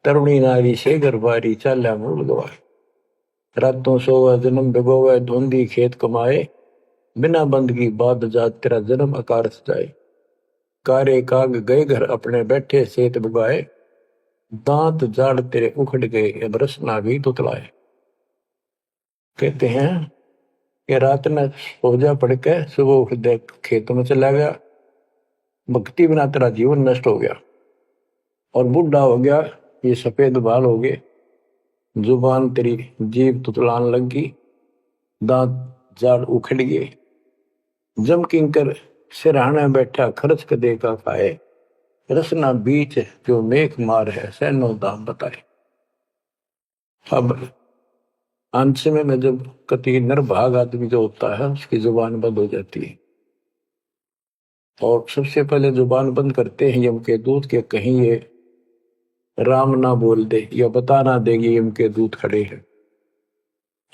तरुणी नारी से गरबारी चाल्या मूल गवाए। रातों सोवा जन्म भिगोवे, धुंधी खेत कमाए, बिना बंद की बात जात तेरा जन्म आकार सजाए। कारे काग गए घर अपने बैठे सेत बुगाए, दांत जाड़ तेरे उखड़ गए अब रसना भी तुतलाए। कहते हैं कि रात में सो जा पड़ के, सुबह उठ दे खेतों में चला गया, भक्ति बिना तेरा जीवन नष्ट हो गया। और बूढ़ा हो गया, ये सफेद बाल हो गए, जुबान तेरी जीभ तुतलान लगी, दांत जाड़ उखड़ गए। जम किंकर सिरहाना बैठा खर्च कदे का खाए, रसना बीच जो मेघ मार है सैनो दाम बताए। अब अंश में जब कति नरभाग आदमी जो होता है उसकी जुबान बंद हो जाती है, और सबसे पहले जुबान बंद करते हैं यम के दूत के, कहीं ये राम ना बोल दे या बता ना देगी यम के दूत खड़े हैं।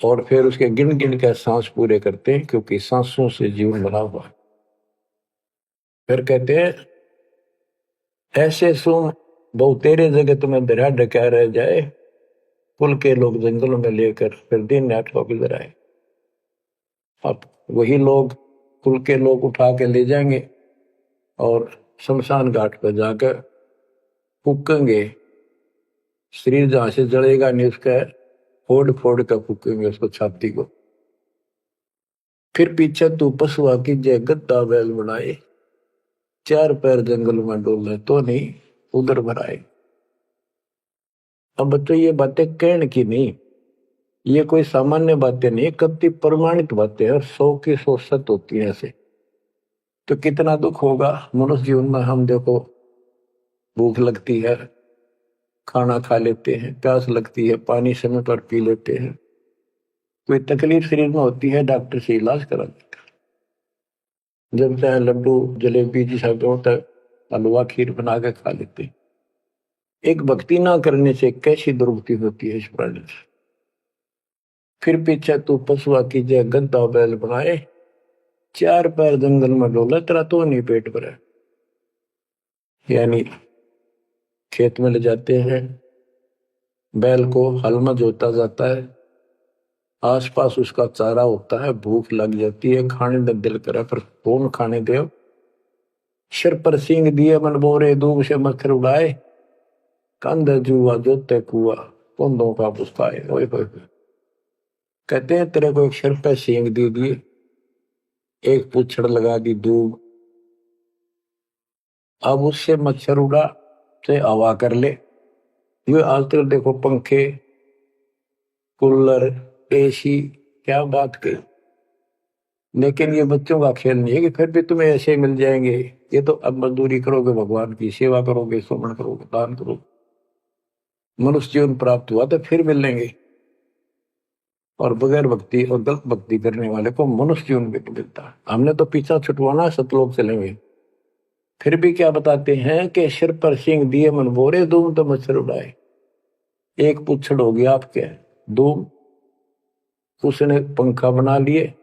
और फिर उसके गिन गिन के सांस पूरे करते हैं, क्योंकि सांसों से जीवन बना हुआ है। फिर कहते हैं ऐसे सुन बहु तेरे जगत में दरिया ढका रह जाए, कुल के लोग जंगलों में लेकर फिर दिन रात को गुजर आए। अब वही लोग कुल के लोग उठा के ले जाएंगे और शमशान घाट पर जाकर फूकेंगे। शरीर जहां से जलेगा नहीं उसका फोड़ फोड़ कर फूकेंगे उसको, छाती को। फिर पीछे तू पशुआ की जय गद्दा बैल बनाए, 4 पैर जंगल में डोले तो नहीं उधर भराए। अब बच्चों ये बातें कहने की नहीं, ये कोई सामान्य बातें नहीं, कति प्रमाणित बातें हैं, और 100 की 100 सत्य होती है ऐसे। तो कितना दुख होगा मनुष्य जीवन में। हम देखो भूख लगती है खाना खा लेते हैं, प्यास लगती है पानी समय पर पी लेते हैं, कोई तकलीफ शरीर में होती है डॉक्टर से इलाज करा देते हैं, जब चाहे लड्डू जलेबी जी सब होता है हलवा खीर बना के खा लेते हैं। एक भक्ति ना करने से कैसी दुर्गति होती है इस प्राणी से। फिर पीछे तू पशुआ की जय गद्दा बैल बनाए, 4 पैर जंगल में डोला तेरा तो नहीं पेट भरा। यानी खेत में ले जाते हैं, बैल को हल में जोता जाता है, आसपास उसका चारा होता है, भूख लग जाती है, खाने का दिल करे पर कौन खाने दे। सिर पर सींग दिए मन बोरे, दूब से मच्छर उड़ाए, कंध जुआ जोते कुआ, कुंदों का पुस्ताए। ओए होए, कहते हैं तेरे को एक सिर पे सींग दे दिए, एक पूछड़ लगा दी दूब, अब उससे मच्छर उड़ा से हवा कर ले। ये आजकल देखो पंखे कूलर एसी, क्या बात कही। लेकिन ये बच्चों का खेल नहीं है कि फिर भी तुम्हें ऐसे मिल जाएंगे। ये तो अब मजदूरी करोगे, भगवान की सेवा करोगे, सुमन करोगे, दान करोगे, मनुष्य जीवन प्राप्त हुआ तो फिर मिलेंगे। और बगैर भक्ति और गलत भक्ति करने वाले को मनुष्य जीवन भी मिलता है। हमने तो पीछा छुटवाना, सतलोक चलेंगे। फिर भी क्या बताते हैं कि सिर पर सिंह दिए मन बोरे, दूम तो मच्छर उड़ाए। एक पुच्छड़ हो गया आपके दूम, उसने पंखा बना लिए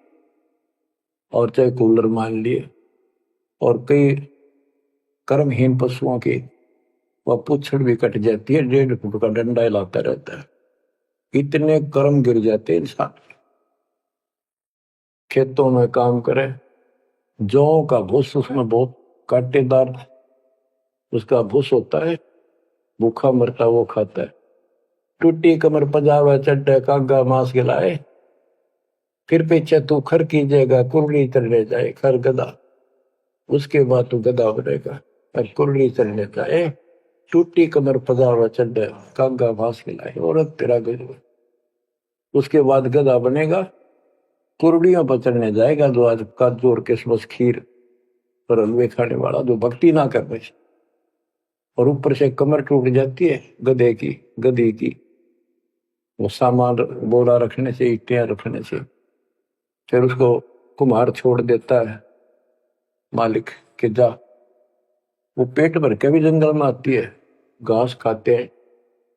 और चाहे कूलर मान लिए, और कई कर्महीन पशुओं की वह पुच्छड़ भी कट जाती है, 1.5 फुट का डंडा हिलाता रहता है। इतने कर्म गिर जाते इंसान। खेतों में काम करे, जौ का भूस उसमें बहुत कांटेदार उसका भूस होता है, भूखा मरता वो खाता है। टूटी कमर पजावा चड्डे कागा मांस खिलाए, फिर पीछे तू खर कीजिएगा कुरली तरने जाए खर गदा। उसके बाद तू गधा बनेगा और कुर्री चलने जाए, टूटी कमर पजावा चढ़े, कागा भास खिलाए, औरत तेरा गजब। उसके बाद गधा बनेगा, कुर्डियों पर चढ़ने जाएगा, जो आज काजू और किशमिश खीर और हलवे खाने वाला, जो भक्ति ना कर रहे, और ऊपर से कमर टूट जाती है गधे की, गधी की, वो सामान बोरा रखने से, ईटियां रखने से। फिर उसको कुम्हार छोड़ देता है मालिक के जा, वो पेट भर के भी जंगल में आती है, घास खाते हैं,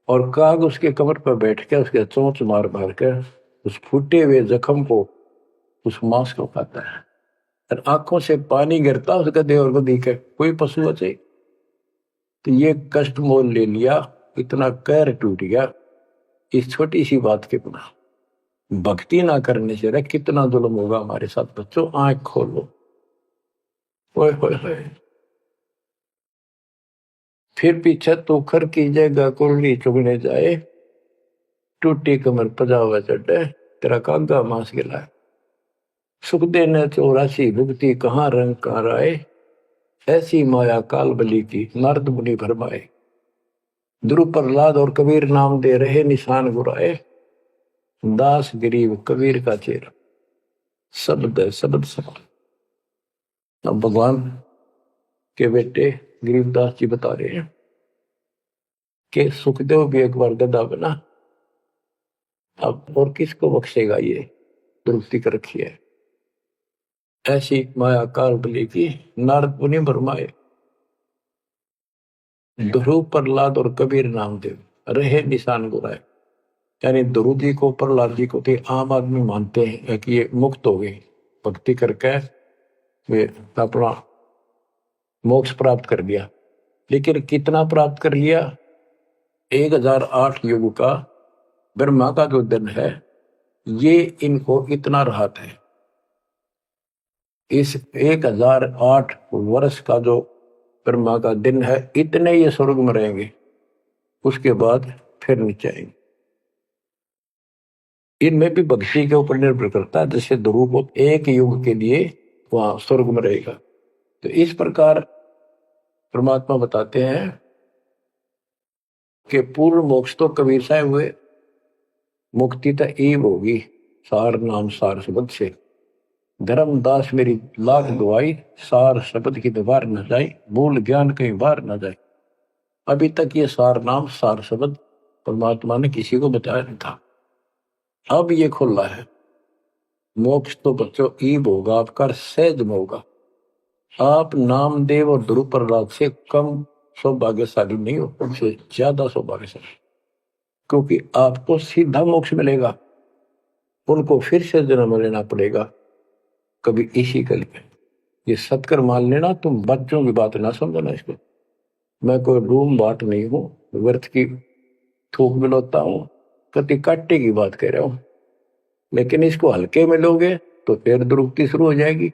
और काग उसके कमर पर बैठ के उसके चोंच मार मार के उस फूटे हुए जख्म को, उस मांस को खाता है, और आंखों से पानी गिरता उस गधे और गधी के, कोई पशु बचे। तो ये कष्ट मोल ले लिया, इतना कहर टूट गया इस छोटी सी बात के बिना। भक्ति ना करने से रे कितना जुल्म होगा हमारे साथ। बच्चों आंख खोलो, ओए होए होए। फिर पीछे तोखर की जगह कुर्री चुगने जाए, टूटी कमर पजावा चढ़े, तेरा कागा मांस गिलाए। सुख देने 84 भुगती, कहाँ रंग कहाँ राय, ऐसी माया काल बली की, नारद मुनि भरमाए। ध्रुव प्रहलाद और कबीर नाम दे रहे निशान गुराए, दास गरीब कबीर का चेहरा, शब्द है शब्द समान। अब भगवान के बेटे गरीबदास जी बता रहे हैं कि सुखदेव भी एक बार गधा बना, अब और किसको बख्शेगा, ये दुरुक्ति कर रखी है। ऐसी माया काल बली की, नारद मुनि भरमाए। ध्रुव प्रहलाद और कबीर नामदेव रहे निशान गुराए। यानी ध्रुव जी को, प्रहलाद जी को तो आम आदमी मानते हैं कि ये मुक्त हो गए, भक्ति करके वे अपना मोक्ष प्राप्त कर लिया। लेकिन कितना प्राप्त कर लिया? 1008 युग का ब्रह्मा का जो दिन है, ये इनको इतना राहत है। इस 1008 वर्ष का जो ब्रह्मा का दिन है, इतने ये स्वर्ग में रहेंगे, उसके बाद फिर नीचे आएंगे। इनमें भी भक्ति के ऊपर निर्भर करता है। जैसे ध्रुव को एक युग के लिए वहां स्वर्ग में रहेगा, तो इस प्रकार परमात्मा बताते हैं कि पूर्ण मोक्ष तो कबीर साहब हुए, मुक्ति तो ईव होगी सार नाम सार शब्द से। धर्मदास मेरी लाख दुआई, सार शब्द की दीवार न जाए, भूल ज्ञान कहीं बार न जाए। अभी तक ये सार नाम सार शब्द परमात्मा ने किसी को बताया नहीं था, अब ये खुला है। मोक्ष तो बच्चों ईब होगा आपका, सहज में होगा। आप नामदेव और ध्रुव प्रहलाद से कम सौभाग्यशाली नहीं हो, उनसे ज्यादा सौभाग्यशाली, क्योंकि आपको सीधा मोक्ष मिलेगा, उनको फिर से जन्म लेना पड़ेगा कभी इसी कल में। ये सत्कर मान लेना, तुम बच्चों की बात ना समझना इसको। मैं कोई रूम बाट नहीं हूं, व्यर्थ की थूक मिलोता हूं, कति काटे की बात कह रहा हूं। लेकिन इसको हल्के में लोगे तो फिर दुरुक्ति शुरू हो जाएगी,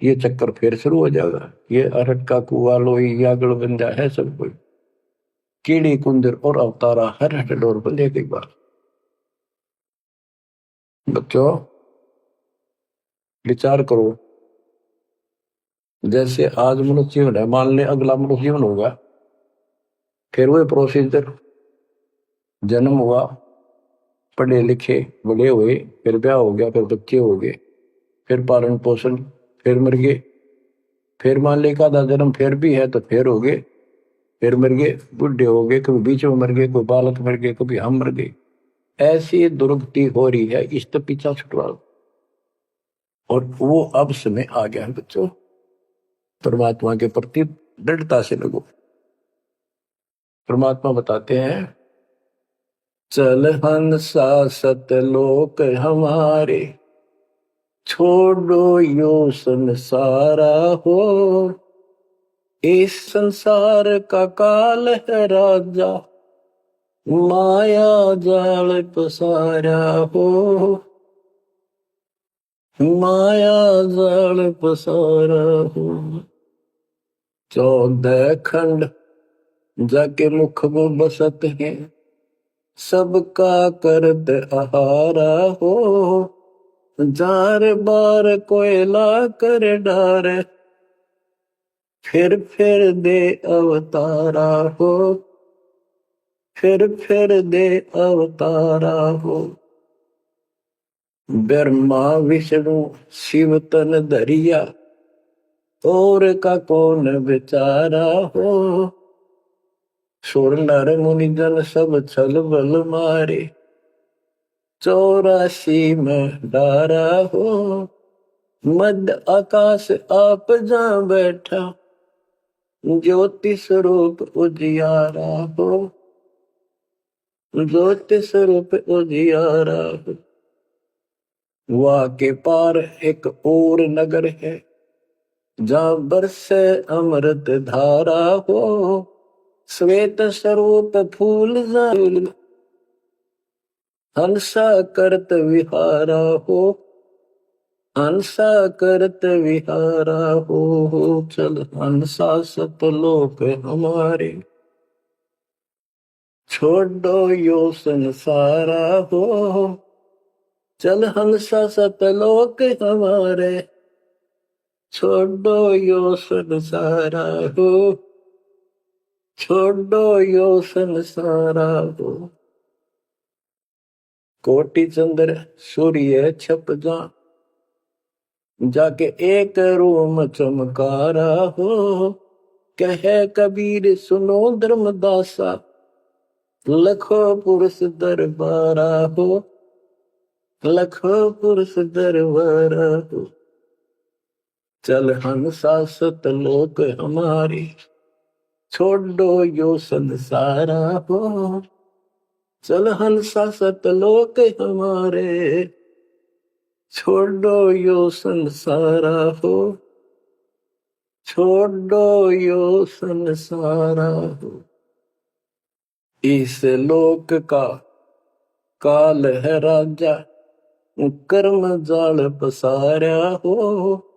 ये चक्कर फिर शुरू हो जाएगा। ये अरट का कुआ लोई यागड़ बंजा है सब कोई, कीड़ी कुंदर और अवतारा हर हट डोर बंधे कई बार। बच्चों विचार करो, जैसे आज मनुष्य जीवन है, मान ले अगला मनुष्य जीवन होगा, फिर वही प्रोसीजर, जन्म हुआ, पढ़े लिखे बड़े हुए, फिर ब्याह हो गया, फिर बच्चे हो गए, फिर पालन पोषण, फिर मर गए, फिर मान ले का जन्म फिर भी है तो फिर हो गए, फिर मर गए, बुढ़े हो गए, कभी बीच में मर गए, कोई बालक मर गए, कभी हम मर गए। ऐसी दुर्गति हो रही है, इस तो पीछा छुटवाओ। और वो अब समय आ गया है बच्चों, परमात्मा के प्रति दृढ़ता से लगो। परमात्मा बताते हैं, चल हंसा सतलोक हमारे, छोड़ो यो संसारा हो, इस संसार का काल है राजा, माया जाल पसारा हो, माया जाल पसारा हो। 14 खंड जाके मुख में बसत है, सबका करत आहारा हो, जार बार कोयला कर डारे, फिर दे अवतारा हो, फिर दे अवतारा हो। ब्रह्मा विष्णु शिव तन धरिया, और का कौन बेचारा हो। सुर नर मुनि जन सब छल बल मारे, 84 में डारा हो। मध्य आकाश आप जा बैठा, ज्योति स्वरूप उजियारा हो, ज्योति स्वरूप उजियारा हो। वहाँ के पार एक और नगर है, जहाँ बरसे अमृत धारा हो। श्वेत स्वरूप फूल जाल, हंसा करत विहारा हो, हंसा करत विहारा हो। चल हंसा सतलोक हमारे, छोड़ो यो संसारा हो। चल हंसा सतलोक हमारे, छोड़ो यो संसारा हो, छोड़ो यो संसारा हो। कोटि चंद्र सूर्य छप जा, जाके एक रोम चमकारा हो। कहे कबीर सुनो धर्मदासा, लखो पुरुष दरबारा हो, लखो पुरुष दरबारा हो। चल हंसा सतलोक हमारी, छोड़ो यो संसारा हो। चल हंसा सतलोक हमारे, छोड़ो यो संसारा हो, छोड़ो यो संसारा हो। इस लोक का काल है राजा, कर्म जाल पसारा हो।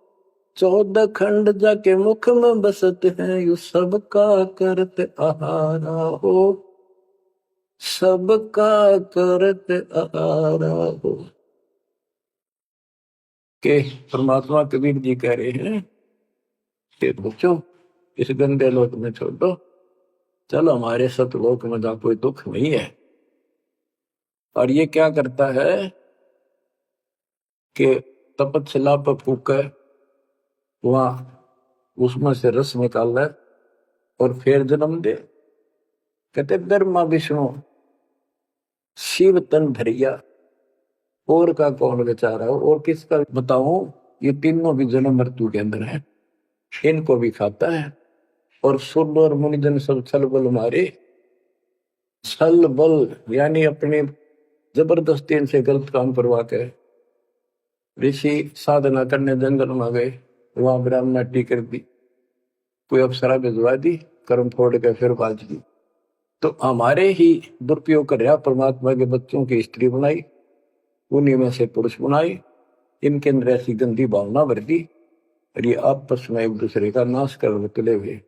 14 खंड जाके मुख में बसत है, यू सबका करत आहारा हो, सबका करत आहारा हो। के परमात्मा कबीर जी कह रहे हैं कि बच्चों इस गंदे लोक में छोड़ो, चलो हमारे सतलोक में जहाँ कोई दुख नहीं है। और ये क्या करता है कि तपतशिला पर फूके, वहां उसमें से रस निकाल है और फिर जन्म दे। कहते ब्रह्मा विष्णु शिव तन धरिया, और का कौन बेचारा हो, और किसका बताऊं। ये तीनों भी जन्म मृत्यु के अंदर है, इनको भी खाता है। और सुर और मुनिजन सब छल बल मारे, छल बल यानी अपने जबरदस्ती इनसे गलत काम करवा के ऋषि साधना करने जंगल में गए, वहां ब्राह्मणाटी कर दी, कोई अप्सरा भिजवा दी, कर्म फोड़ के फिर बाज दी। तो हमारे ही दुरुपयोग कर रहा, परमात्मा के बच्चों की स्त्री बनाई, उन्हीं में से पुरुष बनाई, इनके अंदर ऐसी गंदी भावना भर दी, और ये आपस में एक दूसरे का नाश कर तुले हुए।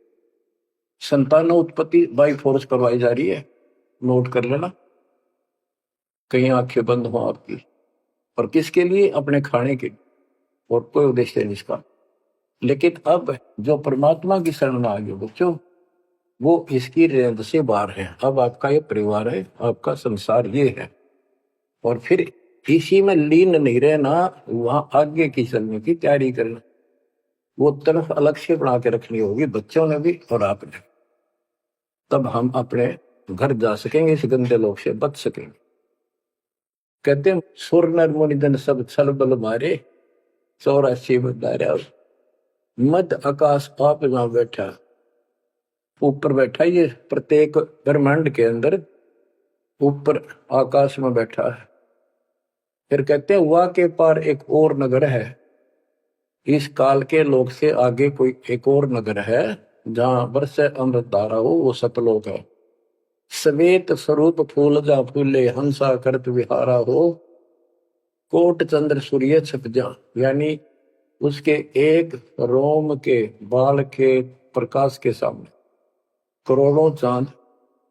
संतान उत्पत्ति बाई फोर्स करवाई जा रही है, नोट कर लेना, कहीं आंखें बंद हो आपकी। और किसके लिए? अपने खाने के, और कोई उद्देश्य नहीं इसका। लेकिन अब जो परमात्मा की शरण में आ गए बच्चों, वो इसकी रेंज से बाहर है। अब आपका ये परिवार है, आपका संसार ये है, और फिर इसी में लीन नहीं रहना, वहां आगे की चलने की तैयारी करना। वो तरफ अलग से बना के रखनी होगी, बच्चों ने भी और आपने। तब हम अपने घर जा सकेंगे, इस गंदे लोग से बच सकेंगे। कहते हैं सुर नर मुनिजन सब छल बल मारे, 84 बदारा। मध्य आकाश आप जहां बैठा, ऊपर बैठा, ये प्रत्येक ब्रह्मांड के अंदर ऊपर आकाश में बैठा है। फिर कहते हैं वहां के पार एक और नगर है, इस काल के लोक से आगे कोई एक और नगर है, जहां बरसे अमृत धारा हो, वो सतलोक है। श्वेत स्वरूप फूल जा फूले, हंसा करत विहारा हो। कोट चंद्र सूर्य छप जा, यानी उसके एक रोम के बाल के प्रकाश के सामने करोड़ों चांद,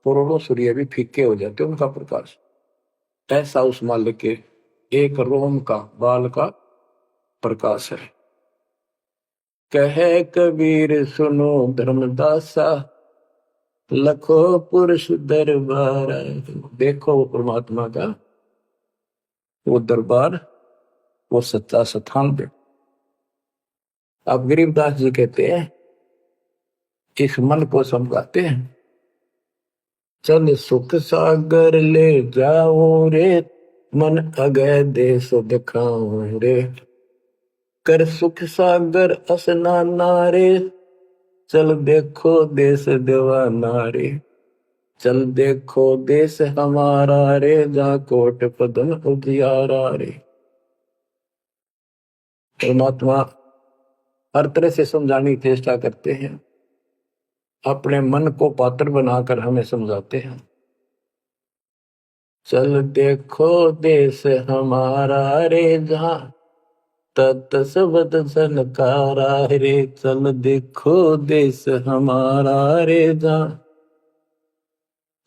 करोड़ों सूर्य भी फीके हो जाते उनका प्रकाश। ऐसा उस मालिक के एक रोम का बाल का प्रकाश है। कहे कबीर सुनो धर्मदासा, लखो पुरुष दरबार। देखो वो परमात्मा का वो दरबार, वो सच्चा स्थान पे। अब गरीबदास जी कहते हैं, इस मन को समझाते हैं, चल सुख सागर ले जाओ रे, मन अगय देश दिखाओ रे। कर सुख सागर असनाना रे, चल देखो देश दीवाना रे। चल देखो देश हमारा रे, जा कोट पदम उजियारा रे। परमात्मा हर तरह से समझाने की चेष्टा करते हैं, अपने मन को पात्र बनाकर हमें समझाते हैं। चल देखो देश हमारा रे, जहां तत सबद सनकारा रे। चल देखो देश हमारा रे, जहां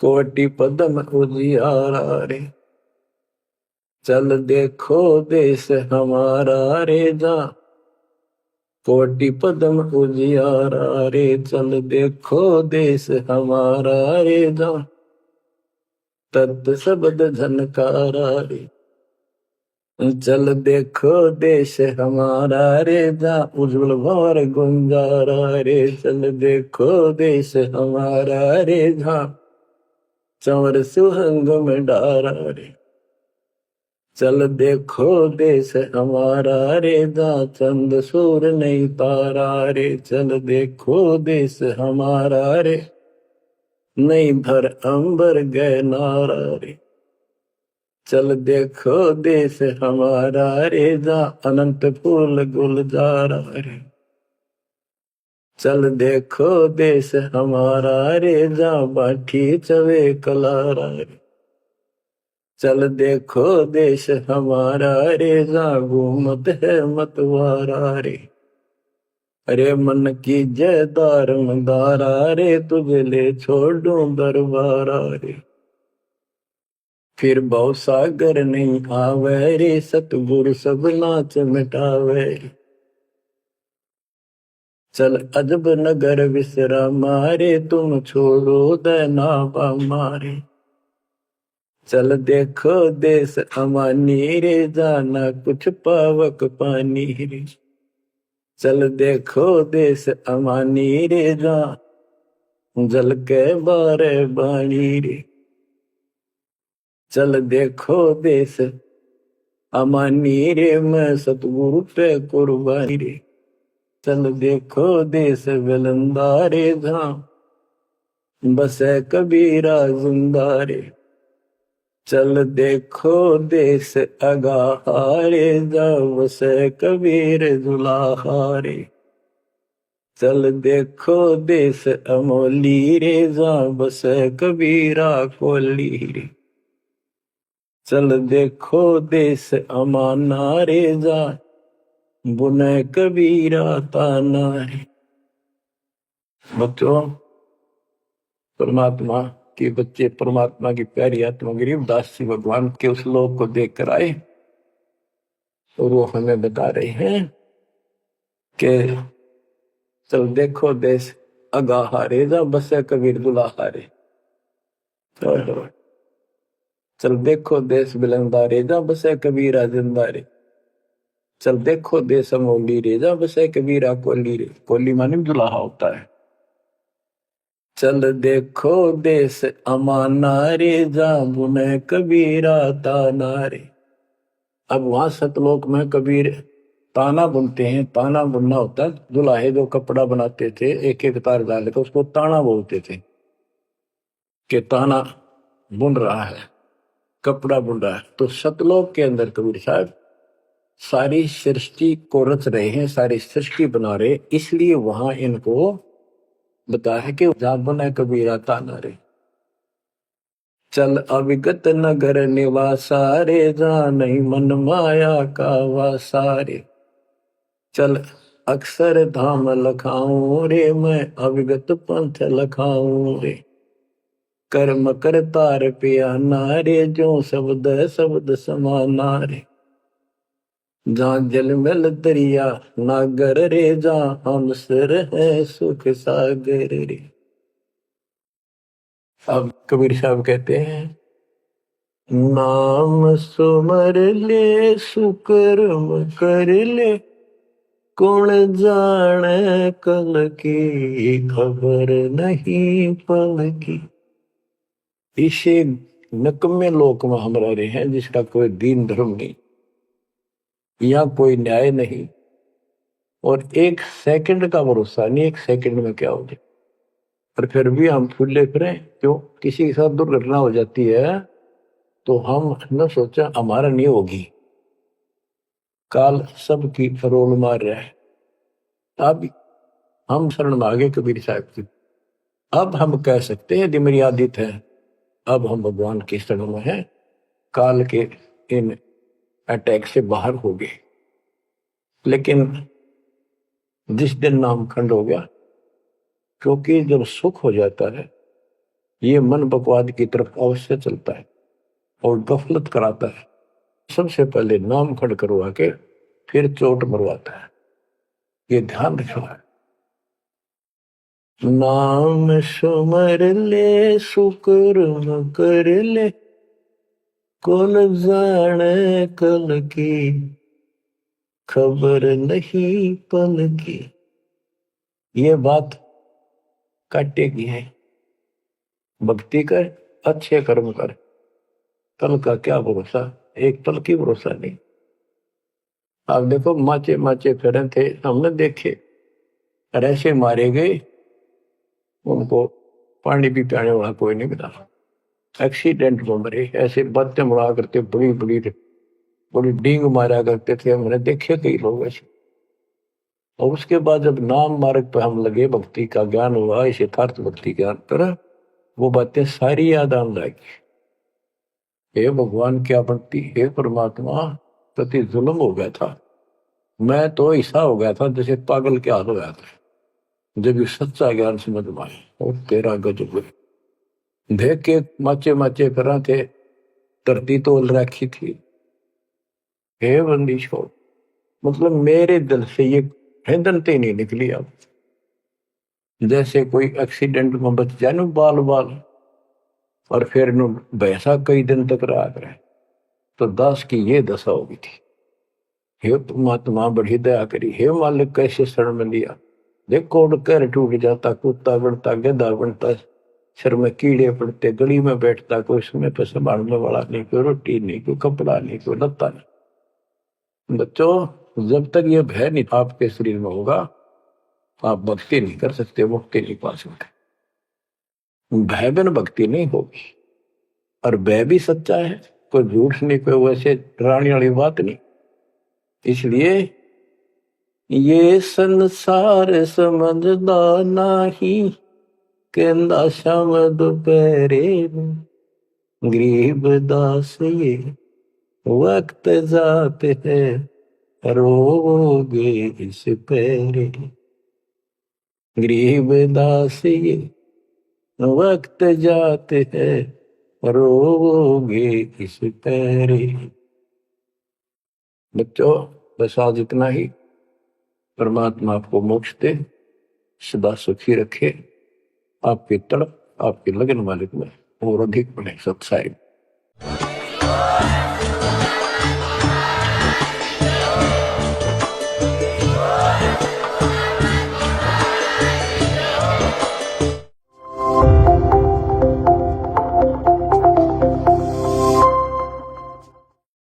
कोटि पदम उजियारा रे। चल देखो देश हमारा रे, जहां कोटि पदम उजियारा रे। चल देखो देश हमारा रे, जहां तत् शब्द झनकारा रे। चल देखो देश हमारा रे, जहां उज्जवल भंवर गुंजारा रे। चल देखो देश हमारा रे, जहां चंवर सुहंग में डारा रे। चल देखो देश हमारा रे, जहां चंद सूर नहीं तारा रे। चल देखो देश हमारा रे, नहीं धर अंबर गए नारा रे। चल देखो देश हमारा रे, जहां अनंत फूल गुलजारा रे। चल देखो देश हमारा रे, जहां बाठी चवे कलारा रे। चल देखो देश हमारा रे, जहां घूमत है मतवारा रे। अरे मन की जय दार मंदारा रे, तुझे ले छोड़ू दरबारा रे। फिर भव सागर नहीं आवे रे, सतगुरु सब नाच मिटावे रे। चल अजब नगर विश्रामा रे, तुम छोड़ो देना मारे। चल देखो देश अमानी रे, जाना कुछ पावक पानी रे। चल देखो देश अमानी रे, जा जल के बारे बाणी रे। चल देखो देश अमानी रे, मैं सतगुरु पे कुर्बानी रे। चल देखो देश विलंदा रे, जहां बसे कबीरा जिंदा रे। चल देखो देश अगाहारे, जहां बसे कबीर जुलाहारे। चल देखो देश अमोली रे, जहां बसे कबीरा कोली रे। चल देखो देश अमाना रे, जहां बुने कबीरा ताना रे। बच्चों, परमात्मा के बच्चे, परमात्मा की प्यारी आत्मा गरीबदास जी भगवान के उस लोक को देख कर आए, और वो हमें बता रहे हैं कि चल देखो देश अगाहारे, जा बसे कबीर दुलाहारे। चल देखो देश बिलंदारे, जा बसे कबीरा जिंदारे। चल देखो देश अमोली रे, जा बसे कबीरा कोली रे। कोली माने दुलाहा होता है। चल देखो देश अमाना रे, जा बुने कबीरा ताना रे। अब वहां सतलोक में कबीर ताना बुनते हैं। ताना बुनना होता है, दुल्हे जो कपड़ा बनाते थे एक एक तार डाल के, उसको ताना बोलते थे कि ताना बुन रहा है, कपड़ा बुन रहा है। तो सतलोक के अंदर कबीर साहब सारी सृष्टि को रच रहे हैं, सारी सृष्टि बना रहे, इसलिए वहां इनको बताया है कि जहां बना कबीरा ताना रे। चल अविगत नगर निवासा रे, जहां नहीं मन माया का वासा रे। चल अक्षर धाम लखाऊं रे, मैं अविगत पंथ लखाऊं रे। कर्म करतार पिया नारे, जो शब्द शब्द समाना रे। जहाँ जल मिल दरिया नागर रे, जहाँ हम सर है सुख सागर रे। अब कबीर साहब कहते हैं, नाम सुमर ले सुकर्म कर ले, कौन जाने कल की खबर नहीं पल की। इसे नकम्मे लोक में हम रह रहे हैं जिसका कोई दीन धर्म नहीं, यहाँ कोई न्याय नहीं, और एक सेकंड का भरोसा नहीं, एक सेकंड में क्या हो जाए। और फिर भी हम फूले फिरें क्यों? किसी के साथ दुर्घटना हो जाती है तो हम न सोचा हमारा नहीं होगी, काल सबकी रोल मार रहा है। अब हम शरण मांगे कबीर साहब की। अब हम कह सकते हैं यदि मेरी आदत है, अब हम भगवान की शरण में हैं, काल के इन अटैक से बाहर हो गए। लेकिन जिस दिन नाम खंड हो गया, क्योंकि जब सुख हो जाता है ये मन बकवाद की तरफ अवश्य चलता है और गफलत कराता है। सबसे पहले नाम खंड करवा के फिर चोट मरवाता है, ये ध्यान रखना है। नाम सुमर ले सुकर्म कर ले, कौन जाने कल की खबर नहीं पल की। ये बात काटेगी है, भक्ति कर, अच्छे कर्म कर, कल का क्या भरोसा, एक पल की भरोसा नहीं। आप देखो माचे माचे फिरे थे, हमने देखे, और ऐसे मारे गए उनको पानी भी पियाने वाला कोई नहीं मिला, एक्सीडेंट में मरे। ऐसे बातें मुड़ा करते, बड़ी बड़ी बड़ी डींग मारा करते थे, हमने देखे कई लोग ऐसे। और उसके बाद जब नाम मार्ग पे हम लगे, भक्ति का ज्ञान हुआ, इस यथार्थ भक्ति ज्ञान पर, वो बातें सारी याद आने लगी। हे भगवान क्या भक्ति, हे परमात्मा, प्रति जुल्म हो गया था, मैं तो ऐसा हो गया था जैसे पागल के हाल हो गया था। जब ये सच्चा ज्ञान समझ में आया और तेरा गजब देख के माचे माचे करा थे, धरती तोल रखी थी। हे बंदी छोड़, मतलब मेरे दिल से ये हिंदनते नहीं निकली। अब जैसे कोई एक्सीडेंट में बच जाए ना बाल बाल, और फिर भैंसा कई दिन तक रहा करे, तो दास की ये दशा होगी थी। हे परमात्मा बड़ी दया करी, हे मालिक कैसे शरण में लिया। देखो कर टूट जाता, कुत्ता बनता, गधा बनता, सिर में कीड़े पड़ते, गली में बैठता, कोई समय पर संभालने वाला नहीं, कोई रोटी नहीं, कोई कपड़ा नहीं, कोई लत्ता नहीं। बच्चों, जब तक ये भय नहीं आपके शरीर में होगा, आप भक्ति नहीं कर सकते, मुक्ति नहीं पा सकते। भय बिन भक्ति नहीं होगी। और भय भी सच्चा है, कोई झूठ नहीं, कोई वैसे डराने वाली बात नहीं। इसलिए ये संसार समझदा नहीं, कहंदा शाम दोपहरे गरीब दास ये वक्त जाते है, रोगे इस पैरे। गरीब दास ये वक्त जाते है, रोगे इस पैरे। बच्चों, बस आज इतना ही। परमात्मा आपको मोक्ष दे, सदा सुखी रखे, आपकी तड़प आपकी लगन मालिक में और अधिक बने सत्साई।